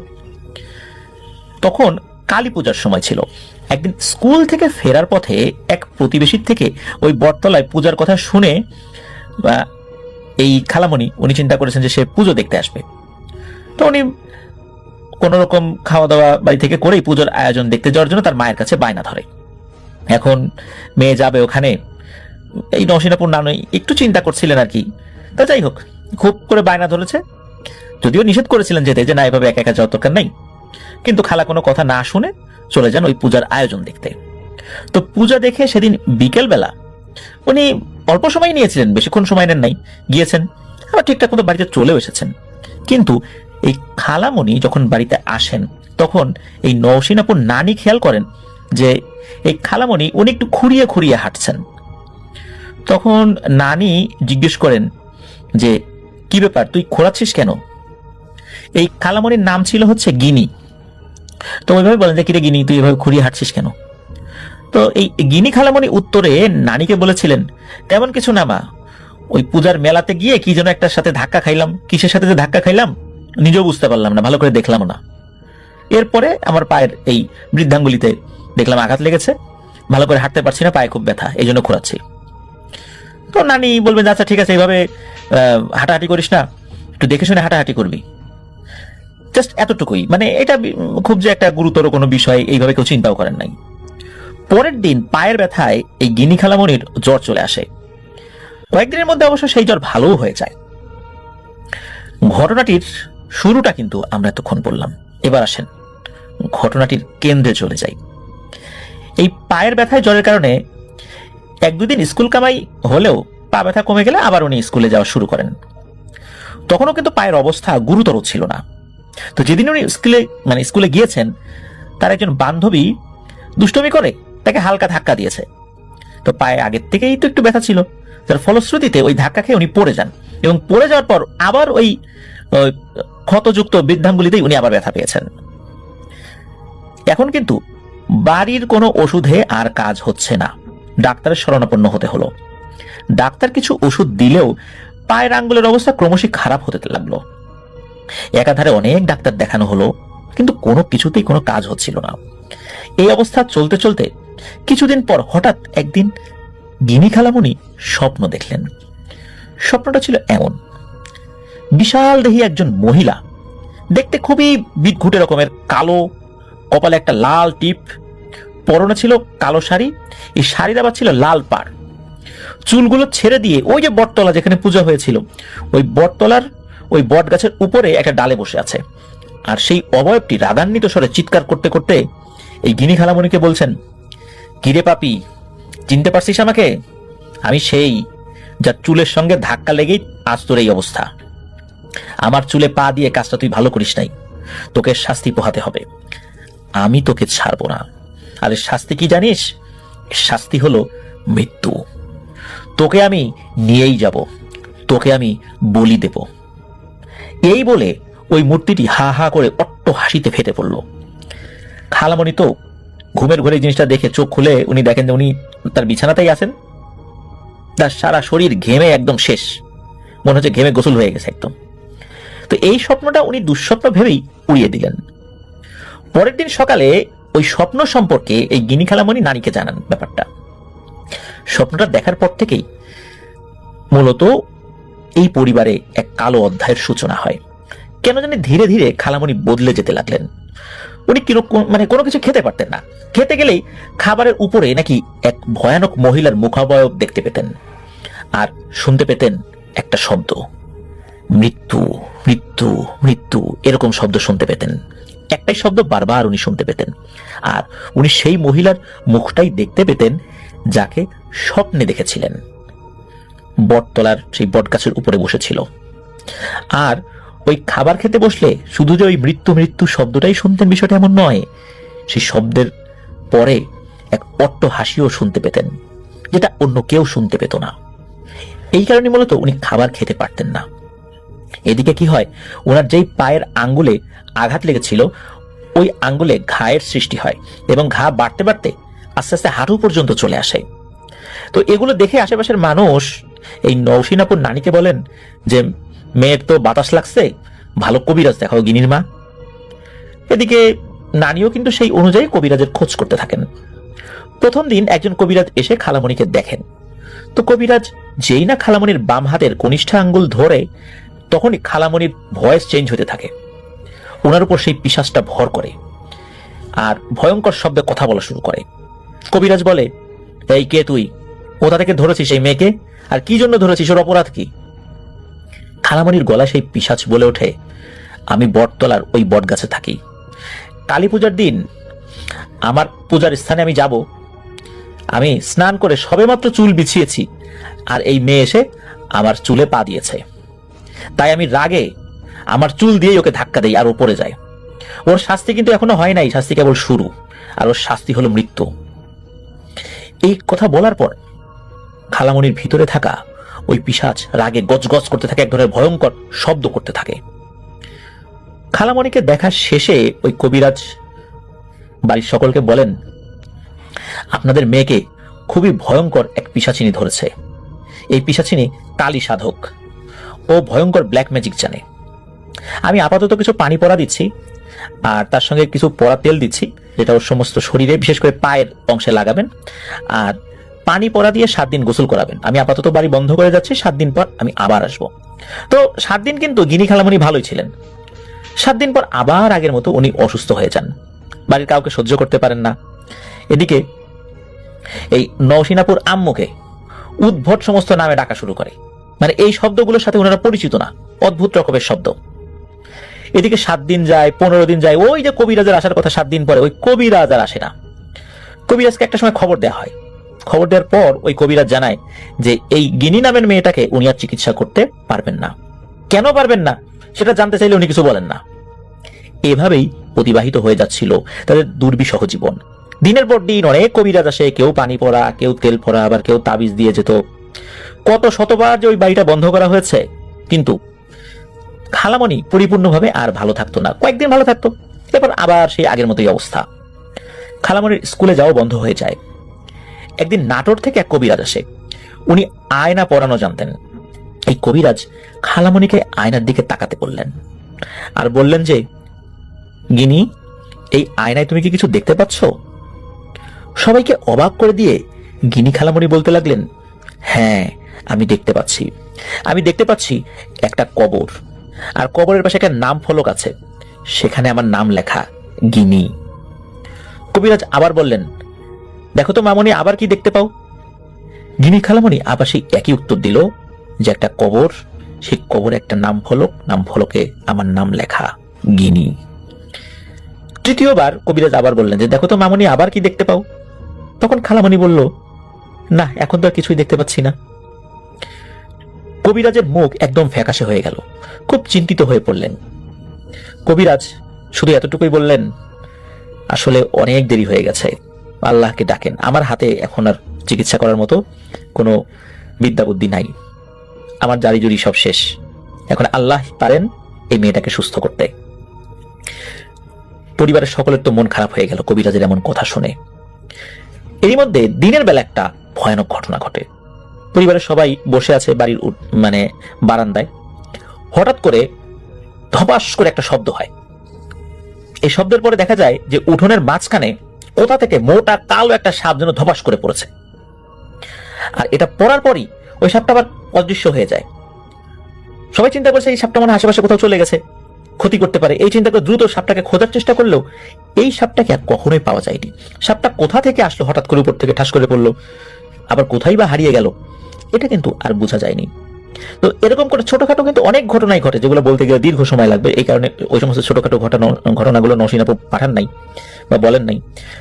তখন কালী পূজার সময় ছিল। একদিন স্কুল থেকে ফেরার পথে এক প্রতিবেশীর থেকে ওই বটতলায় পূজার কথা শুনে এই খালামণি উনি চিন্তা করেছেন যে সে পুজো দেখতে আসবে। তো উনি কোন রকম খাওয়া দাওয়া বাড়ি থেকে করেই পুজোর আয়োজন দেখতে যাওয়ার জন্য তার মায়ের কাছে বায়না ধরে। এখন মেয়ে যাবে ওখানে, এই নওশিনাপুর নানই একটু চিন্তা করছিলেন আর কি। তা যাই হোক, খুব করে বায়না ধরেছে। যদিও নিষেধ করেছিলেন যেতে, যে না এভাবে একা একা যাওয়ার দরকার নেই, কিন্তু খালা কোনো কথা না শুনে চলে যান ওই পূজার আয়োজন দেখতে। তো পূজা দেখে সেদিন বিকেল বেলা উনি অল্প সময় নিয়েছিলেন, বেশিক্ষণ সময় নেন নাই, গিয়েছেন, আবার ঠিকঠাক মতো বাড়িতে চলেও এসেছেন। কিন্তু এই খালামণি যখন বাড়িতে আসেন তখন এই নওশিনাপুর নানি খেয়াল করেন যে এই খালামণি উনি একটু খুঁড়িয়ে খুঁড়িয়ে হাঁটছেন। তখন নানি জিজ্ঞেস করেন যে কি ব্যাপার, তুই খোঁড়াচ্ছিস কেন? এই খালামণির নাম ছিল হচ্ছে গিনি। তো ওইভাবে বলেন যে কিরে গিনি, তুই এভাবে খুঁড়িয়ে হাঁটছিস কেন? তো এই গিনি খালামণি উত্তরে নানিকে বলেছিলেন, তেমন কিছু না মা, ওই পূজার মেলাতে গিয়ে কি যেন একটার সাথে ধাক্কা খাইলাম, কিসের সাথে যে ধাক্কা খাইলাম নিজেও বুঝতে পারলাম না, ভালো করে দেখলাম না। এরপরে আমার পায়ের এই বৃদ্ধাঙ্গুলিতে দেখলাম আঘাত লেগেছে, ভালো করে হাঁটতে পারছি না, পায়ে খুব ব্যথা, এই জন্য খোঁড়াচ্ছি। তো নানি বলবেন আচ্ছা ঠিক আছে, এইভাবে হাঁটাহাঁটি করিস না, একটু দেখে শুনে হাঁটাহাঁটি করবি। জাস্ট এতটুকুই, মানে এটা খুব যে একটা গুরুতর কোনো বিষয় এইভাবে কেউ চিন্তাও করেন নাই। পরের দিন পায়ের ব্যথায় এই গিনি খালামণির জ্বর চলে আসে। কয়েকদিনের মধ্যে অবশ্য সেই জ্বর ভালোও হয়ে যায়। ঘটনাটির শুরুটা কিন্তু আমরা এতক্ষণ বললাম, এবার আসেন ঘটনাটির কেন্দ্রে চলে যাই। এই পায়ের ব্যথায় জ্বরের কারণে 1-2 দিন স্কুল কামাই হলেও পা ব্যথা কমে গেলে আবার উনি স্কুলে যাওয়া শুরু করেন। তখনও কিন্তু পায়ের অবস্থা গুরুতর ছিল না। তো যেদিন উনি স্কুলে গিয়েছেন, তার একজন বান্ধবী দুষ্টমি করে তাকে হালকা ধাক্কা দিয়েছে। তো পায়ে আগের থেকেই তো একটু ব্যথা ছিল, যার ফলশ্রুতিতে ওই ধাক্কা খেয়ে উনি পড়ে যান এবং পড়ে যাওয়ার পর আবার ওই ক্ষতযুক্ত বৃদ্ধাঙ্গুলিতেই উনি আবার ব্যথা পেয়েছেন। এখন কিন্তু বাড়ির কোনো ওষুধে আর কাজ হচ্ছে না, ডাক্তারের শরণাপন্ন হতে হলো। ডাক্তার কিছু ওষুধ দিলেও পায়ের আঙ্গুলের অবস্থা ক্রমশই খারাপ হতে লাগলো। একাধারে অনেক ডাক্তার দেখানো হলো, কিন্তু কোনো কিছুতেই কোনো কাজ হচ্ছিল না। এই অবস্থা চলতে চলতে কিছুদিন পর হঠাৎ একদিন গিনি খালামণি স্বপ্ন দেখলেন। স্বপ্নটা ছিল এমন, বিশাল দেহী একজন মহিলা, দেখতে খুবই বিদঘুটে রকমের, কালো, কপালে একটা লাল টিপ, পরনে ছিল কালো শাড়ি, এই শাড়ির আবার ছিল লাল পাড়, চুলগুলো ছেড়ে দিয়ে ওই যে বটতলা যেখানে পূজা হয়েছিল ওই বটতলার ওই বট গাছের উপরে একটা ডালে বসে আছে। আর সেই অবয়বটি রাগান্বিত স্বরে চিৎকার করতে করতে এই গিনি খালামণিকে বলছেন, কিরে পাপি, চিনতে পারছিস আমাকে? আমি সেই যার চুলের সঙ্গে ধাক্কা লেগেই আজ তোর এই অবস্থা। আমার চুলে পা দিয়ে কাজটা তুই ভালো করিস নাই, তোকে শাস্তি পোহাতে হবে, আমি তোকে ছাড়বো না। আর এর শাস্তি কি জানিস? শাস্তি হলো মৃত্যু। তোকে আমি নিয়েই যাব, তোকে আমি বলি দেব। এই বলে ওই মূর্তিটি হা হা করে অট্ট হাসিতে ফেটে পড়ল। খালামণি তো ঘুমের ঘরে জিনিসটা দেখে চোখ খুলে উনি দেখেন যে উনি তার বিছানাতেই আছেন, তার সারা শরীর ঘেমে একদম শেষ, মনে হচ্ছে ঘেমে গোসল হয়ে গেছে একদম। তো এই স্বপ্নটা উনি দুঃস্বপ্ন ভেবেই উড়িয়ে দিলেন। পরের দিন সকালে ওই স্বপ্ন সম্পর্কে এই গিনি খালামণি নানিকে জানান ব্যাপারটা। স্বপ্নটা দেখার পর থেকেই মূলত এই পরিবারে এক কালো অধ্যায়ের সূচনা হয়। কেন জানি ধীরে ধীরে খালামণি বদলে যেতে লাগলেন। উনি কোনো কিছু খেতে পারতেন না, খেতে গেলেই খাবারের উপরে নাকি এক ভয়ানক মহিলার মুখাবয়ব দেখতে পেতেন, আর শুনতে পেতেন একটা শব্দ, মৃত্যু মৃত্যু মৃত্যু, এরকম শব্দ শুনতে পেতেন। একটাই শব্দ বারবার উনি শুনতে পেতেন, আর উনি সেই মহিলার মুখটাই দেখতে পেতেন যাকে স্বপ্নে দেখেছিলেন, বটতলার সেই বটগাছের উপরে বসেছিল। আর ওই খাবার খেতে বসলে শুধু যে ওই মৃত্যু মৃত্যু শব্দটাই শুনতেন বিষয়টা এমন নয়, সেই শব্দের পরে এক অট্ট হাসিও শুনতে পেতেন, যেটা অন্য কেউ শুনতে পেত না। এই কারণে মূলত উনি খাবার খেতে পারতেন না। এদিকে কি হয়, ওনার যেই পায়ের আঙ্গুলে আঘাত লেগেছিল ওই আঙ্গুলে ঘায়ের সৃষ্টি হয়, এবং ঘা বাড়তে বাড়তে আস্তে আস্তে হাঁটু পর্যন্ত চলে আসে। তো এগুলো দেখে আশেপাশের মানুষ এই নৌসিনাপুর নানিকে বলেন যে, মেয়ের তো বাতাস লাগছে, ভালো কবিরাজ দেখাও গিনির মা। এদিকে নানিও কিন্তু সেই অনুযায়ী কবিরাজের খোঁজ করতে থাকেন। প্রথম দিন একজন কবিরাজ এসে খালামণিকে দেখেন। তো কবিরাজ যেই না খালামণির বাম হাতের কনিষ্ঠ আঙ্গুল ধরে, তখনই খালামণির ভয়েস চেঞ্জ হতে থাকে, ওনার উপর সেই পিশাচটা ভর করে আর ভয়ঙ্কর শব্দে কথা বলা শুরু করে। কবিরাজ বলে, এই কে তুই? কোথা থেকে ধরেছিস এই মেয়েকে, আর কি জন্য ধরেছিস, ওর অপরাধ কি? খালামণির গলা সেই পিশাচ বলে ওঠে, আমি বটতলার ওই বট গাছে থাকি, কালী পূজার দিন আমার পূজার স্থানে আমি যাব, আমি স্নান করে সবেমাত্র চুল বিছিয়েছি, আর এই মেয়ে এসে আমার চুলে পা দিয়েছে, তাই আমি রাগে আমার চুল দিয়েই ওকে ধাক্কা দেই আর ও পড়ে যায়। ওর শাস্তি কিন্তু এখনো হয় নাই, শাস্তি কেবল শুরু, আর ওর শাস্তি হলো মৃত্যু। এই কথা বলার পর খালামণির ভিতরে থাকা ওই পিশাচ রাগে গজগজ করতে থাকে, এক ধরনের ভয়ঙ্কর শব্দ করতে থাকে। খালামণিকে দেখা শেষে ওই কবিরাজ বাড়ির সকলকে বলেন, আপনাদের মেয়েকে খুবই ভয়ঙ্কর এক পিশাচিনী ধরেছে। এই পিশাচিনী কালী সাধক, ও ভয়ঙ্কর ব্ল্যাক ম্যাজিক জানে। আমি আপাতত কিছু পানি পড়া দিচ্ছি, আর তার সঙ্গে কিছু পড়া তেল দিচ্ছি, যেটা ওর সমস্ত শরীরে বিশেষ করে পায়ের অংশে লাগাবেন, আর পানি পড়া দিয়ে 7 দিন গোসল করাবেন। আমি আপাতত বাড়ি বন্ধ করে যাচ্ছি, 7 দিন পর আমি আবার আসবো। তো 7 দিন কিন্তু গিনি খালামণি ভালোই ছিলেন। 7 দিন পর আবার আগের মতো উনি অসুস্থ হয়ে যান, বাড়ির কাউকে সহ্য করতে পারেন না। এদিকে এই নৌসিনাপুর আম্মুকে উদ্ভট সমস্ত নামে ডাকা শুরু করে, মানে এই শব্দগুলোর সাথে ওনারা পরিচিত না, অদ্ভুত রকমের শব্দ। এদিকে 7 দিন যায়, 15 দিন যায়, ওই যে কবিরাজের আসার কথা 7 দিন পরে, ওই কবিরাজ আর আসে না। কবিরাজকে একটা সময় খবর দেওয়া হয়। খবর দেওয়ার পর ওই কবিরাজ জানায় যে এই গিনি নামের মেয়েটাকে উনি আর চিকিৎসা করতে পারবেন না। কেন পারবেন না সেটা জানতে চাইলে উনি কিছু বলেন না। এভাবেই অতিবাহিত হয়ে যাচ্ছিল তাদের দুর্বিষহ জীবন। দিনের পর দিন অনেক কবিরাজ আসে, কেউ পানি পড়া, কেউ তেল পড়া, আবার কেউ তাবিজ দিয়ে যেত। কত শতবার যে ওই বাড়িটা বন্ধ করা হয়েছে, কিন্তু খালামণি পরিপূর্ণভাবে আর ভালো থাকতো না। কয়েকদিন ভালো থাকতো, এরপর আবার সেই আগের মতোই অবস্থা। খালামণির স্কুলে যাওয়া বন্ধ হয়ে যায়। একদিন নাটোর থেকে এক কবিরাজ আসে, উনি আয়না পড়ানো জানতেন। এই কবিরাজ খালামণিকে আয়নার দিকে তাকাতে বললেন, আর বললেন যে, গিনি, এই আয়নায় তুমি কি কিছু দেখতে পাচ্ছ? সবাইকে অবাক করে দিয়ে গিনি খালামণি বলতে লাগলেন, হ্যাঁ আমি দেখতে পাচ্ছি একটা কবর, আর কবরের পাশে একটা নাম ফলক আছে, সেখানে আমার নাম লেখা গিনি। কবিরাজ আবার বললেন, দেখো তো মামনি, আবার কি দেখতে পাও? গিনি খালামণি আবার সেই একই উত্তর দিল যে একটা কবর, সেই কবরে একটা নাম ফলকে আমার নাম লেখা গিনি। তৃতীয়বার কবিরাজ আবার বললেন যে দেখো তো মামনি, আবার কি দেখতে পাও? তখন খালামণি বলল, না এখন তো আর কিছুই দেখতে পাচ্ছি না। কবিরাজের মুখ একদম ফ্যাকাশে হয়ে গেল, খুব চিন্তিত হয়ে পড়লেন। কবিরাজ শুধু এতটুকুই বললেন, আসলে অনেক দেরি হয়ে গেছে, আল্লাহকে ডাকেন, আমার হাতে এখন আর চিকিৎসা করার মতো কোনো বিদ্যা বুদ্ধি নাই, আমার জারি জুরি সব শেষ, এখন আল্লাহ পারেন এই মেয়েটাকে সুস্থ করতে। পরিবারের সকলের তো মন খারাপ হয়ে গেল কবিরাজের এমন কথা শুনে। এরই মধ্যে দিনের বেলা একটা ভয়ানক ঘটনা ঘটে। পরিবারের সবাই বসে আছে বাড়ির বারান্দায়। হঠাৎ করে ধপাস করে একটা শব্দ হয়। এই শব্দের পরে দেখা যায় যে উঠোনের মাঝখানে কোথা থেকে মোটা কালো একটা সাপ যেন ধপাস করে পড়েছে, আর এটা পড়ার পরই ওই সাপটা আবার অদৃশ্য হয়ে যায়। সবাই চিন্তা করছে এই সাপটা মনে হয় আশেপাশে কোথাও চলে গেছে, ক্ষতি করতে পারে। এই চিন্তা করে দ্রুত সাপটাকে খোঁজার চেষ্টা করলেও এই সাপটাকে আর কখনোই পাওয়া যায়নি। সাপটা কোথা থেকে আসলো, হঠাৎ করে উপর থেকে ঠাস করে পড়লো, আবার কোথায় বা হারিয়ে গেল, এটা কিন্তু আর বোঝা যায়নি। তো এরকম করে ছোটখাটো কিন্তু অনেক ঘটনাই ঘটে, যেগুলো বলতে গেলে দীর্ঘ সময় লাগবে। এই কারণে ওই সমস্ত ছোটখাটো ঘটনাগুলো নসীন আপু পাঠান নাই বা বলেন নাই।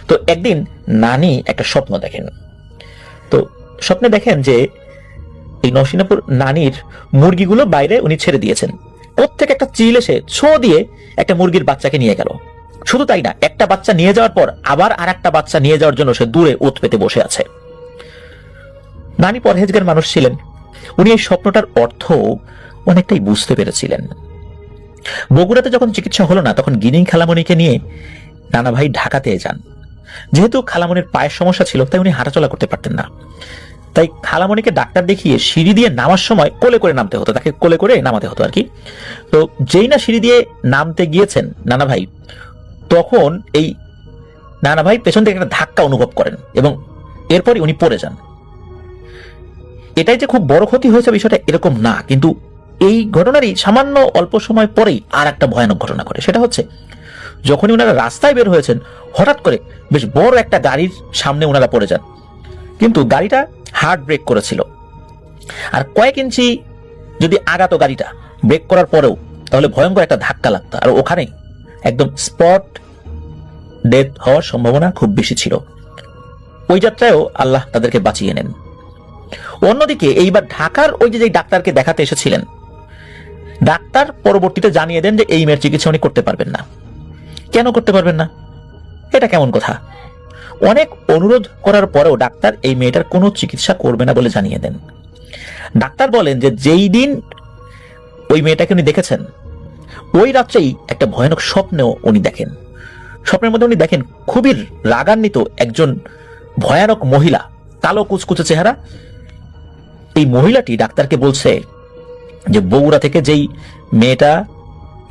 তো একদিন নানি একটা স্বপ্ন দেখেন। তো স্বপ্নে দেখেন যে এই নসীনাপুর নানির মুরগিগুলো বাইরে উনি ছেড়ে দিয়েছেন। প্রত্যেক একটা চিল এসে ছো দিয়ে একটা মুরগির বাচ্চাকে নিয়ে গেল। শুধু তাই না, একটা বাচ্চা নিয়ে যাওয়ার পর আবার আর একটা বাচ্চা নিয়ে যাওয়ার জন্য সে দূরে ওত পেতে বসে আছে। নানি পরহেজগার মানুষ ছিলেন, উনি এই স্বপ্নটার অর্থ অনেকটাই বুঝতে পেরেছিলেন। বগুড়াতে যখন চিকিৎসা হলো না, তখন গিনি খালামণিকে নিয়ে নানা ভাই ঢাকাতে যান। যেহেতু খালামণির পায়ের সমস্যা ছিল, তাই উনি হাঁটাচলা করতে পারতেন না। তাই খালামণিকে ডাক্তার দেখিয়ে সিঁড়ি দিয়ে নামার সময় কোলে করে নামতে হতো, তাকে কোলে করে নামাতে হতো আর কি। তো যেই না সিঁড়ি দিয়ে নামতে গিয়েছেন নানা ভাই, তখন এই নানা ভাই পেছন থেকে একটা ধাক্কা অনুভব করেন এবং এরপরই উনি পড়ে যান। এটাই যে খুব বড় ক্ষতি হয়েছে বিষয়টা এরকম না, কিন্তু এই ঘটনারই সামান্য অল্প সময় পরেই আর একটা ভয়ানক ঘটনা ঘটে। সেটা হচ্ছে যখনই ওনারা রাস্তায় বের হয়েছেন, হঠাৎ করে বেশ বড় একটা গাড়ির সামনে ওনারা পড়ে যান। কিন্তু গাড়িটা হার্ড ব্রেক করেছিল, আর কয়েক ইঞ্চি যদি আগাতো গাড়িটা ব্রেক করার পরেও, তাহলে ভয়ঙ্কর একটা ধাক্কা লাগতো, আর ওখানে একদম স্পট ডেথ হওয়ার সম্ভাবনা খুব বেশি ছিল। ওই যাত্রায়ও আল্লাহ তাদেরকে বাঁচিয়ে নেন। অন্যদিকে এইবার ঢাকার ওই যে ডাক্তারকে দেখাতে এসেছিলেন, ডাক্তার পরবর্তীতে জানিয়ে দেন যে এই মেয়ের চিকিৎসা উনি করতে পারবেন না। কেন করতে পারবেন না? এটা কেমন কথা? অনেক অনুরোধ করার পরেও ডাক্তার এই মেয়েটার কোনো চিকিৎসা করবে না বলে জানিয়ে দেন। ডাক্তার বলেন যে যেই দিন ওই মেয়েটাকে উনি দেখেছেন, ওই রাত্রেই একটা ভয়ানক স্বপ্নেও উনি দেখেন। স্বপ্নের মধ্যে উনি দেখেন খুবই রাগান্বিত একজন ভয়ানক মহিলা, কালো কুচকুচে চেহারা। এই মহিলাটি ডাক্তারকে বলছে যে বগুড়া থেকে যেই মেয়েটা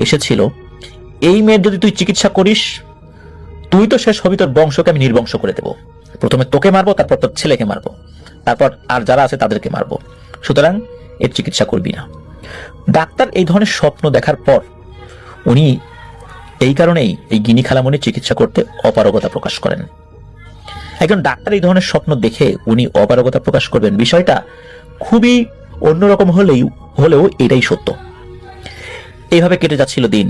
এসেছিল, এই মেয়ের যদি তুই চিকিৎসা করিস, তুই তো শেষ হবি, তোর বংশকে আমি নির্বংশ করে দেব। প্রথমে তোকে মারবো, তারপর তোর ছেলেকে মারবো, তারপর আর যারা আছে তাদেরকে মারবো, সুতরাং এর চিকিৎসা করবি না। ডাক্তার এই ধরনের স্বপ্ন দেখার পর উনি এই কারণেই এই গিনি খালামণির চিকিৎসা করতে অপারগতা প্রকাশ করেন। একজন ডাক্তার এই ধরনের স্বপ্ন দেখে উনি অপারগতা প্রকাশ করবেন, বিষয়টা খুবই অন্যরকম হলেও এটাই সত্য। এইভাবে কেটে যাচ্ছিল দিন।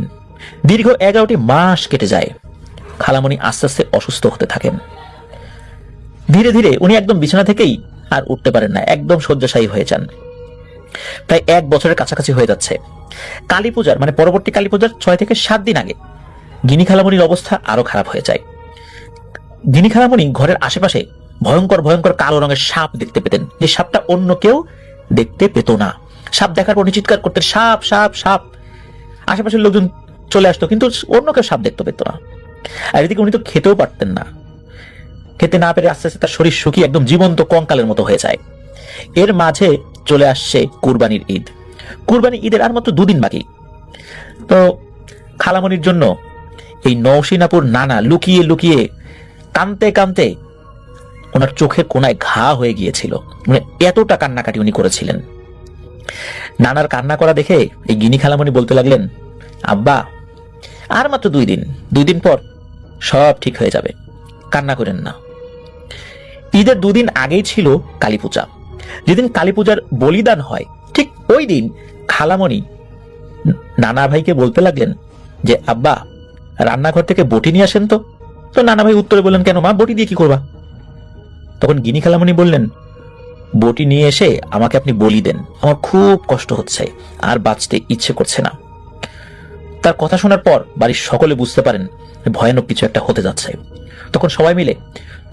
দীর্ঘ 11টি মাস কেটে যায়। খালামণি আস্তে আস্তে অসুস্থ হতে থাকেন। ধীরে ধীরে উনি একদম বিছানা থেকেই আর উঠতে পারেন না, একদম শয্যাশায়ী হয়ে যান। প্রায় 1 বছরের কাছাকাছি হয়ে যাচ্ছে। কালী পূজার মানে পরবর্তী কালী পূজার 6 থেকে 7 দিন আগে গিনি খালামণির অবস্থা আরো খারাপ হয়ে যায়। গিনি খালামণি ঘরের আশেপাশে ভয়ঙ্কর ভয়ঙ্কর কালো রঙের সাপ দেখতে পেতেন, যে সাপটা অন্য কেউ দেখতে পেত না। সাপ দেখার পর চিৎকার করতেন, সাপ সাপ সাপ। আশেপাশের লোকজন চলে আসতো, কিন্তু অন্য কেউ সাপ দেখতে পেত না। আর এদিকে উনি তো খেতেও পারতেন না। খেতে না পেরে আস্তে আস্তে তার শরীর শুকিয়ে একদম জীবন্ত কঙ্কালের মতো হয়ে যায়। এর মাঝে চলে আসছে কুরবানির ঈদ। কুরবানি ঈদের আর মাত্র 2 দিন বাকি। তো খালামণির জন্য এই নৌসিনাপুর নানা লুকিয়ে লুকিয়ে কানতে কানতে ওনার চোখের কোনায় ঘা হয়ে গিয়েছিল, মানে এতটা কান্নাকাটি উনি করেছিলেন। নানার কান্না করা দেখে এই গিনি খালামণি বলতে লাগলেন, আব্বা আর মাত্র 2 দিন পর সব ঠিক হয়ে যাবে, কান্না করেন না। ঈদের 2 দিন আগেই ছিল কালী পূজা। যেদিন কালী পূজার বলিদান হয় ঠিক ওই দিন খালামণি নানা ভাইকে বলতে লাগলেন যে আব্বা রান্নাঘর থেকে বটি নিয়ে আসেন তো। তো নানা ভাই উত্তরে বললেন, কেন মা, বটি দিয়ে কি করবা? তখন গিনি খালামণি বললেন, বটি নিয়ে এসে আমাকে আপনি বলি দেন, আমার খুব কষ্ট হচ্ছে, আর বাঁচতে ইচ্ছে করছে না। তার কথা শোনার পর বাড়ির সকলে বুঝতে পারেন ভয়ানক কিছু একটা হতে যাচ্ছে। তখন সবাই মিলে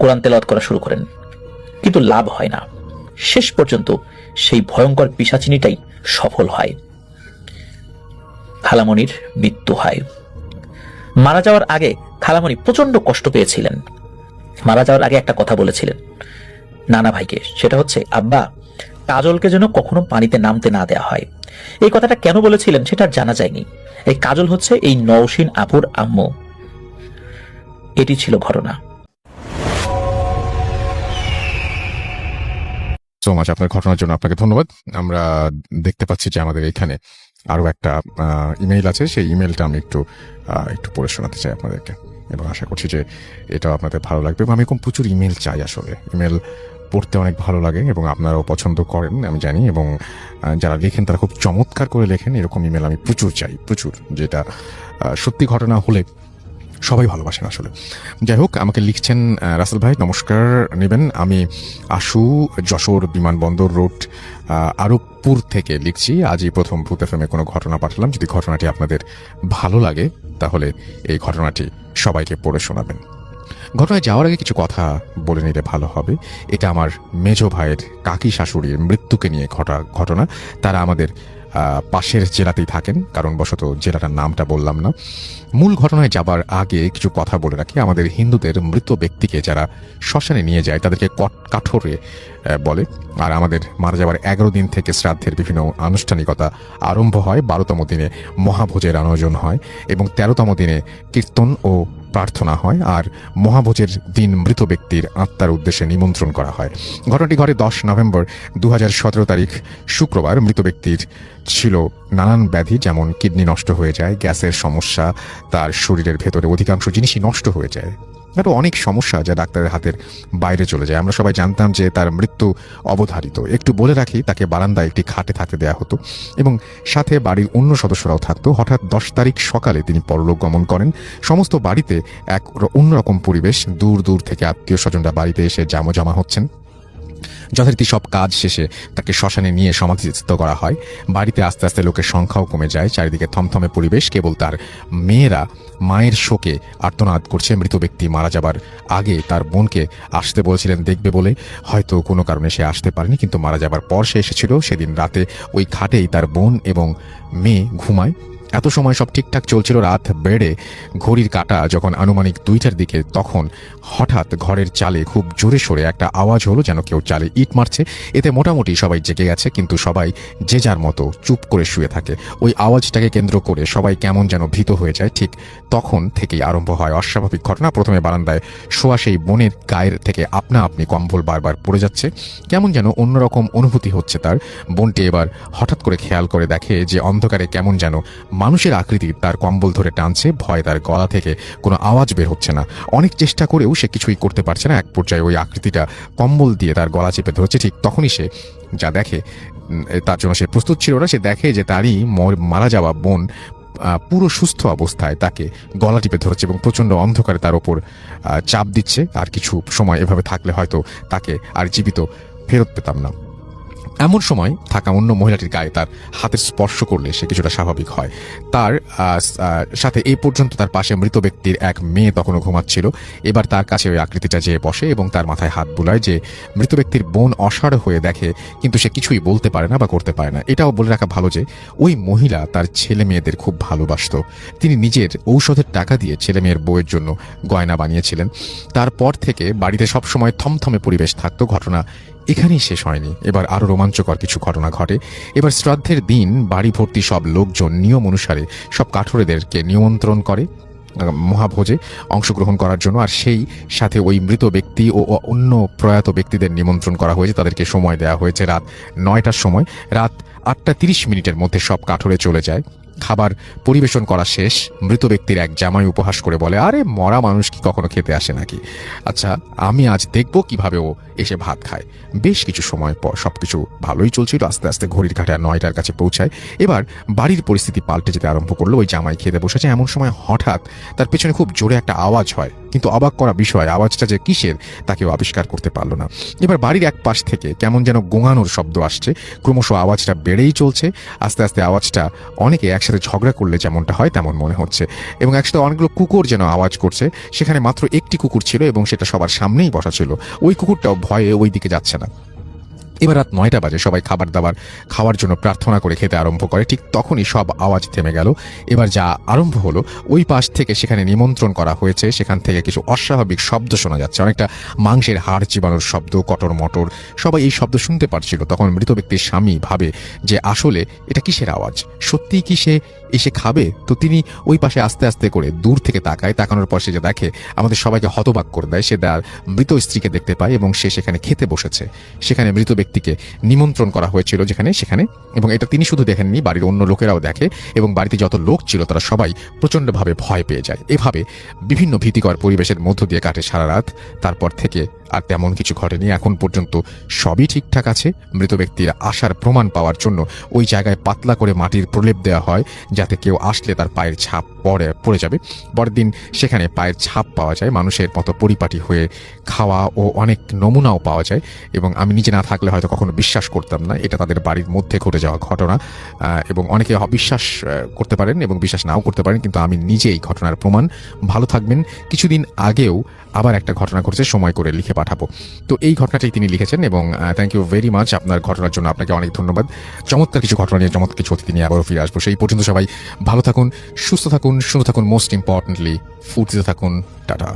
কোরআন তেলাওয়াত করা শুরু করেন, কিন্তু লাভ হয় না। শেষ পর্যন্ত সেই ভয়ঙ্কর পিশাচিনীটাই সফল হয়, খালামণির মৃত্যু হয়। মারা যাওয়ার আগে খালামণি প্রচন্ড কষ্ট পেয়েছিলেন। মারা যাওয়ার আগে একটা কথা বলেছিলেন নানা ভাইকে, সেটা হচ্ছে, আব্বা কাজলকে যেন কখনো পানিতে নামতে না দেয়া হয়। এই কথাটা কেন বলেছিলেন সেটা আর জানা যায়নি। এই কাজল হচ্ছে এই নওশিন আপুর আম্মু। এটি ছিল ঘটনা। সো মাচ আপনার ঘটনার জন্য আপনাকে ধন্যবাদ। আমরা দেখতে পাচ্ছি যে আমাদের এখানে আরো একটা ইমেইল আছে, সেই ইমেলটা আমি একটু পড়ে শোনাতে চাই আপনাদেরকে, এবং আশা করছি যে এটাও আপনাদের ভালো লাগবে। এবং আমি এরকম প্রচুর ইমেল চাই, আসলে ইমেল পড়তে অনেক ভালো লাগে এবং আপনারাও পছন্দ করেন আমি জানি, এবং যারা লেখেন তারা খুব চমৎকার করে লেখেন। এরকম ইমেল আমি প্রচুর চাই, প্রচুর, যেটা সত্যি ঘটনা হলে সবাই ভালোবাসেন আসলে। যাই হোক, আমাকে লিখছেন, রাসেল ভাই নমস্কার নেবেন, আমি আশু যশোর বিমানবন্দর রোড আরবপুর থেকে লিখছি। আজই প্রথম ভূত এফএমে কোনো ঘটনা পাঠালাম, যদি ঘটনাটি আপনাদের ভালো লাগে তাহলে এই ঘটনাটি সবাইকে পড়ে শোনাবেন। ঘটনায় যাওয়ার আগে কিছু কথা বলে নিলে ভালো হবে। এটা আমার মেজো ভাইয়ের কাকি শাশুড়ির মৃত্যুকে নিয়ে ঘটনা। তারা আমাদের পাশের জেলাতেই থাকেন, কারণবশত জেলাটার নামটা বললাম না। মূল ঘটনায় যাবার আগে কিছু কথা বলে রাখি। আমাদের হিন্দুদের মৃত ব্যক্তিকে যারা শ্মশানে নিয়ে যায় তাদেরকে কাঠোরে বলে। আর আমাদের মারা যাওয়ার 11 দিন থেকে শ্রাদ্ধের বিভিন্ন আনুষ্ঠানিকতা আরম্ভ হয়। 12তম দিনে মহাভোজের আয়োজন হয় এবং 13তম দিনে কীর্তন ও প্রার্থনা হয়। আর মহাভোজের দিন মৃত ব্যক্তির আত্মার উদ্দেশ্যে নিমন্ত্রণ করা হয়। ঘটনাটি ঘটে 10 নভেম্বর 2017 তারিখ শুক্রবার। মৃত ব্যক্তির ছিল নানান ব্যাধি, যেমন কিডনি নষ্ট হয়ে যায়, গ্যাসের সমস্যা, তার শরীরের ভেতরে অধিকাংশ জিনিসই নষ্ট হয়ে যায়, আরও অনেক সমস্যা যা ডাক্তারের হাতের বাইরে চলে যায়। আমরা সবাই জানতাম যে তার মৃত্যু অবধারিত। একটু বলে রাখি, তাকে বারান্দায় একটি খাটে থাকতে দেওয়া হতো এবং সাথে বাড়ির অন্য সদস্যরাও থাকতো। হঠাৎ 10 তারিখ সকালে তিনি পরলোক গমন করেন। সমস্ত বাড়িতে এক অন্যরকম পরিবেশ। দূর দূর থেকে আত্মীয় স্বজনরা বাড়িতে এসে জমা হচ্ছেন। যথারীতি সব কাজ শেষে তাকে শ্মশানে নিয়ে সমাধিস্থ করা হয়। বাড়িতে আস্তে আস্তে লোকের সংখ্যাও কমে যায়। চারিদিকে থমথমে পরিবেশ। কেবল তার মেয়েরা মায়ের শোকে আর্তনাদ করছে। মৃত ব্যক্তি মারা যাবার আগে তার বোনকে আসতে বলেছিলেন দেখবে বলে, হয়তো কোনো কারণে সে আসতে পারেনি, কিন্তু মারা যাবার পর সে এসেছিল। সেদিন রাতে ওই খাটেই তার বোন এবং মেয়ে ঘুমায়। এত সময় সব ঠিকঠাক চলছিল। রাত বেড়ে ঘড়ির কাঁটা যখন আনুমানিক 2টার দিকে, তখন হঠাৎ ঘরের চালে খুব জোরে সোরে একটা আওয়াজ হলো, যেন কেউ চালে ইট মারছে। এতে মোটামুটি সবাই জেগে গেছে, কিন্তু সবাই যে যার মতো চুপ করে শুয়ে থাকে। ওই আওয়াজটাকে কেন্দ্র করে সবাই কেমন যেন ভীত হয়ে যায়। ঠিক তখন থেকেই আরম্ভ হয় অস্বাভাবিক ঘটনা। প্রথমে বারান্দায় শোয়া সেই বোনের গায়ের থেকে আপনা আপনি কম্বল বারবার পড়ে যাচ্ছে। কেমন যেন অন্যরকম অনুভূতি হচ্ছে তার। বোনটি এবার হঠাৎ করে খেয়াল করে দেখে যে অন্ধকারে কেমন যেন মানুষের আকৃতির তার কম্বল ধরে টানছে। ভয় তার গলা থেকে কোনো আওয়াজ বের হচ্ছে না। অনেক চেষ্টা করেও সে কিছুই করতে পারছে না। এক পর্যায়ে ওই আকৃতিটা কম্বল দিয়ে তার গলা চেপে ধরছে। ঠিক তখনই সে যা দেখে, তার জন্য সে প্রস্তুত ছিল না। সে দেখে যে তারই মারা যাওয়া বোন পুরো সুস্থ অবস্থায় তাকে গলা টিপে ধরছে এবং প্রচণ্ড অন্ধকারে তার ওপর চাপ দিচ্ছে। আর কিছু সময় এভাবে থাকলে হয়তো তাকে আর জীবিত ফেরত পেতাম না। এমন সময় থাকা অন্য মহিলাটির গায়ে তার হাতের স্পর্শ করলে সে কিছুটা স্বাভাবিক হয়। তার সাথে এই পর্যন্ত তার পাশে মৃত ব্যক্তির এক মেয়ে তখনও ঘুমাচ্ছিল। এবার তার কাছে ওই আকৃতিটা যেয়ে বসে এবং তার মাথায় হাত বুলায়। যে মৃত ব্যক্তির বোন অসাড় হয়ে দেখে, কিন্তু সে কিছুই বলতে পারে না বা করতে পারে না। এটাও বলে রাখা ভালো যে ওই মহিলা তার ছেলে মেয়েদের খুব ভালোবাসত। তিনি নিজের ঔষধের টাকা দিয়ে ছেলে মেয়ের বউয়ের জন্য গয়না বানিয়েছিলেন। তারপর থেকে বাড়িতে সবসময় থমথমে পরিবেশ থাকতো। ঘটনা এখানেই শেষ হয়নি। এবার আরো রোমাঞ্চকর কিছু ঘটনা ঘটে। এবার শ্রাদ্ধের দিন বাড়ি ভর্তি সব লোকজন নিয়ম অনুসারে সব কাঠুরেদেরকে নিমন্ত্রণ করে মহাভোজে অংশগ্রহণ করার জন্য। আর সেই সাথে ওই মৃত ব্যক্তি ও অন্য প্রয়াত ব্যক্তিদের নিমন্ত্রণ করা হয়েছে, তাদেরকে সময় দেওয়া হয়েছে রাত 9টার সময়। রাত 8:30 মধ্যে সব কাঠরে চলে যায়। খাবার পরিবেশন করা শেষ, মৃত ব্যক্তির এক জামাই উপহাস করে বলে, আরে মরা মানুষ কি কখনো খেতে আসে নাকি? আচ্ছা, আমি আজ দেখব কিভাবে ও এসে ভাত খায়। বেশ কিছু সময় পর সবকিছু ভালোই চলছিল, আস্তে আস্তে ঘড়ির কাঁটা 9টার কাছে পৌঁছায়। এবার বাড়ির পরিস্থিতি পাল্টে যেতে আরম্ভ করলো। ওই জামাই খেতে বসেছে, এমন সময় হঠাৎ তার পেছনে খুব জোরে একটা আওয়াজ হয়, কিন্তু অবাক করা বিষয়, আওয়াজটা যে কিসের তা কেউ আবিষ্কার করতে পারলো না। এবার বাড়ির এক পাশ থেকে কেমন যেন গোঙানোর শব্দ আসছে, ক্রমশ আওয়াজটা বেড়েই চলছে। আস্তে আস্তে আওয়াজটা অনেকে একসাথে ঝগড়া করলে যেমনটা হয় তেমন মনে হচ্ছে, এবং একসাথে অনেকগুলো কুকুর যেন আওয়াজ করছে। সেখানে মাত্র একটি কুকুর ছিল এবং সেটা সবার সামনেই বসা ছিল। ওই কুকুরটাও ভয়ে ওই দিকে যাচ্ছে না। এবার রাত 9টা বাজে, সবাই খাবার দাবার খাওয়ার জন্য প্রার্থনা করে খেতে আরম্ভ করে। ঠিক তখনই সব আওয়াজ থেমে গেল। এবার যা আরম্ভ হলো, ওই পাশ থেকে সেখানে নিমন্ত্রণ করা হয়েছে, সেখান থেকে কিছু অস্বাভাবিক শব্দ শোনা যাচ্ছে, অনেকটা মাংসের হাড় চিবানোর শব্দ, কটর মটর। সবাই এই শব্দ শুনতে পারছিল। তখন মৃত ব্যক্তির স্বামী ভাবে যে আসলে এটা কিসের আওয়াজ, সত্যিই কি সে এসে খাবে? তো তিনি ওই পাশে আস্তে আস্তে করে দূর থেকে তাকায়। তাকানোর পর সে যে দেখে, আমাদের সবাইকে হতবাক করে দেয়। সে তার মৃত স্ত্রীকে দেখতে পায় এবং সে সেখানে খেতে বসেছে। সেখানে মৃত ব্যক্তিকে নিমন্ত্রণ করা হয়েছিল সেখানে, এবং এটা তিনি শুধু দেখেননি, বাড়ির অন্য লোকেরাও দেখে, এবং বাড়িতে যত লোক ছিল তারা সবাই প্রচণ্ডভাবে ভয় পেয়ে যায়। এভাবে বিভিন্ন ভীতিকর পরিবেশের মধ্য দিয়ে কাটে সারা রাত। তারপর থেকে আর তেমন কিছু ঘটেনি। এখন পর্যন্ত সবই ঠিকঠাক আছে। মৃত ব্যক্তির আসার প্রমাণ পাওয়ার জন্য ওই জায়গায় পাতলা করে মাটির প্রলেপ দেওয়া হয়, যাতে কেউ আসলে তার পায়ের ছাপ পড়ে যাবে। পরের দিন সেখানে পায়ের ছাপ পাওয়া যায়, মানুষের মতো পরিপাটি হয়ে খাওয়া ও অনেক নমুনাও পাওয়া যায়। এবং আমি নিজে না থাকলে হয়তো কখনো বিশ্বাস করতাম না এটা তাদের বাড়ির মধ্যে ঘটে যাওয়া ঘটনা। এবং অনেকে বিশ্বাস করতে পারেন এবং বিশ্বাস নাও করতে পারেন, কিন্তু আমি নিজেই ঘটনার প্রমাণ। ভালো থাকবেন। কিছুদিন আগেও আবার একটা ঘটনা ঘটেছে, সময় করে লিখে পাঠাবো। তো এই ঘটনাটাই তিনি লিখেছেন, এবং থ্যাংক ইউ ভেরি মাচ আপনার ঘটনার জন্য। আপনাকে অনেক ধন্যবাদ। চমৎকার কিছু ঘটনা নিয়ে, চমৎকার কিছু অতিথি নিয়ে আবারও ফিরে আসবো। সেই পর্যন্ত সবাই ভালো থাকুন, সুস্থ থাকুন, সুন্দর থাকুন, মোস্ট ইম্পর্টেন্টলি ফুর্তিতে থাকুন। টাটা।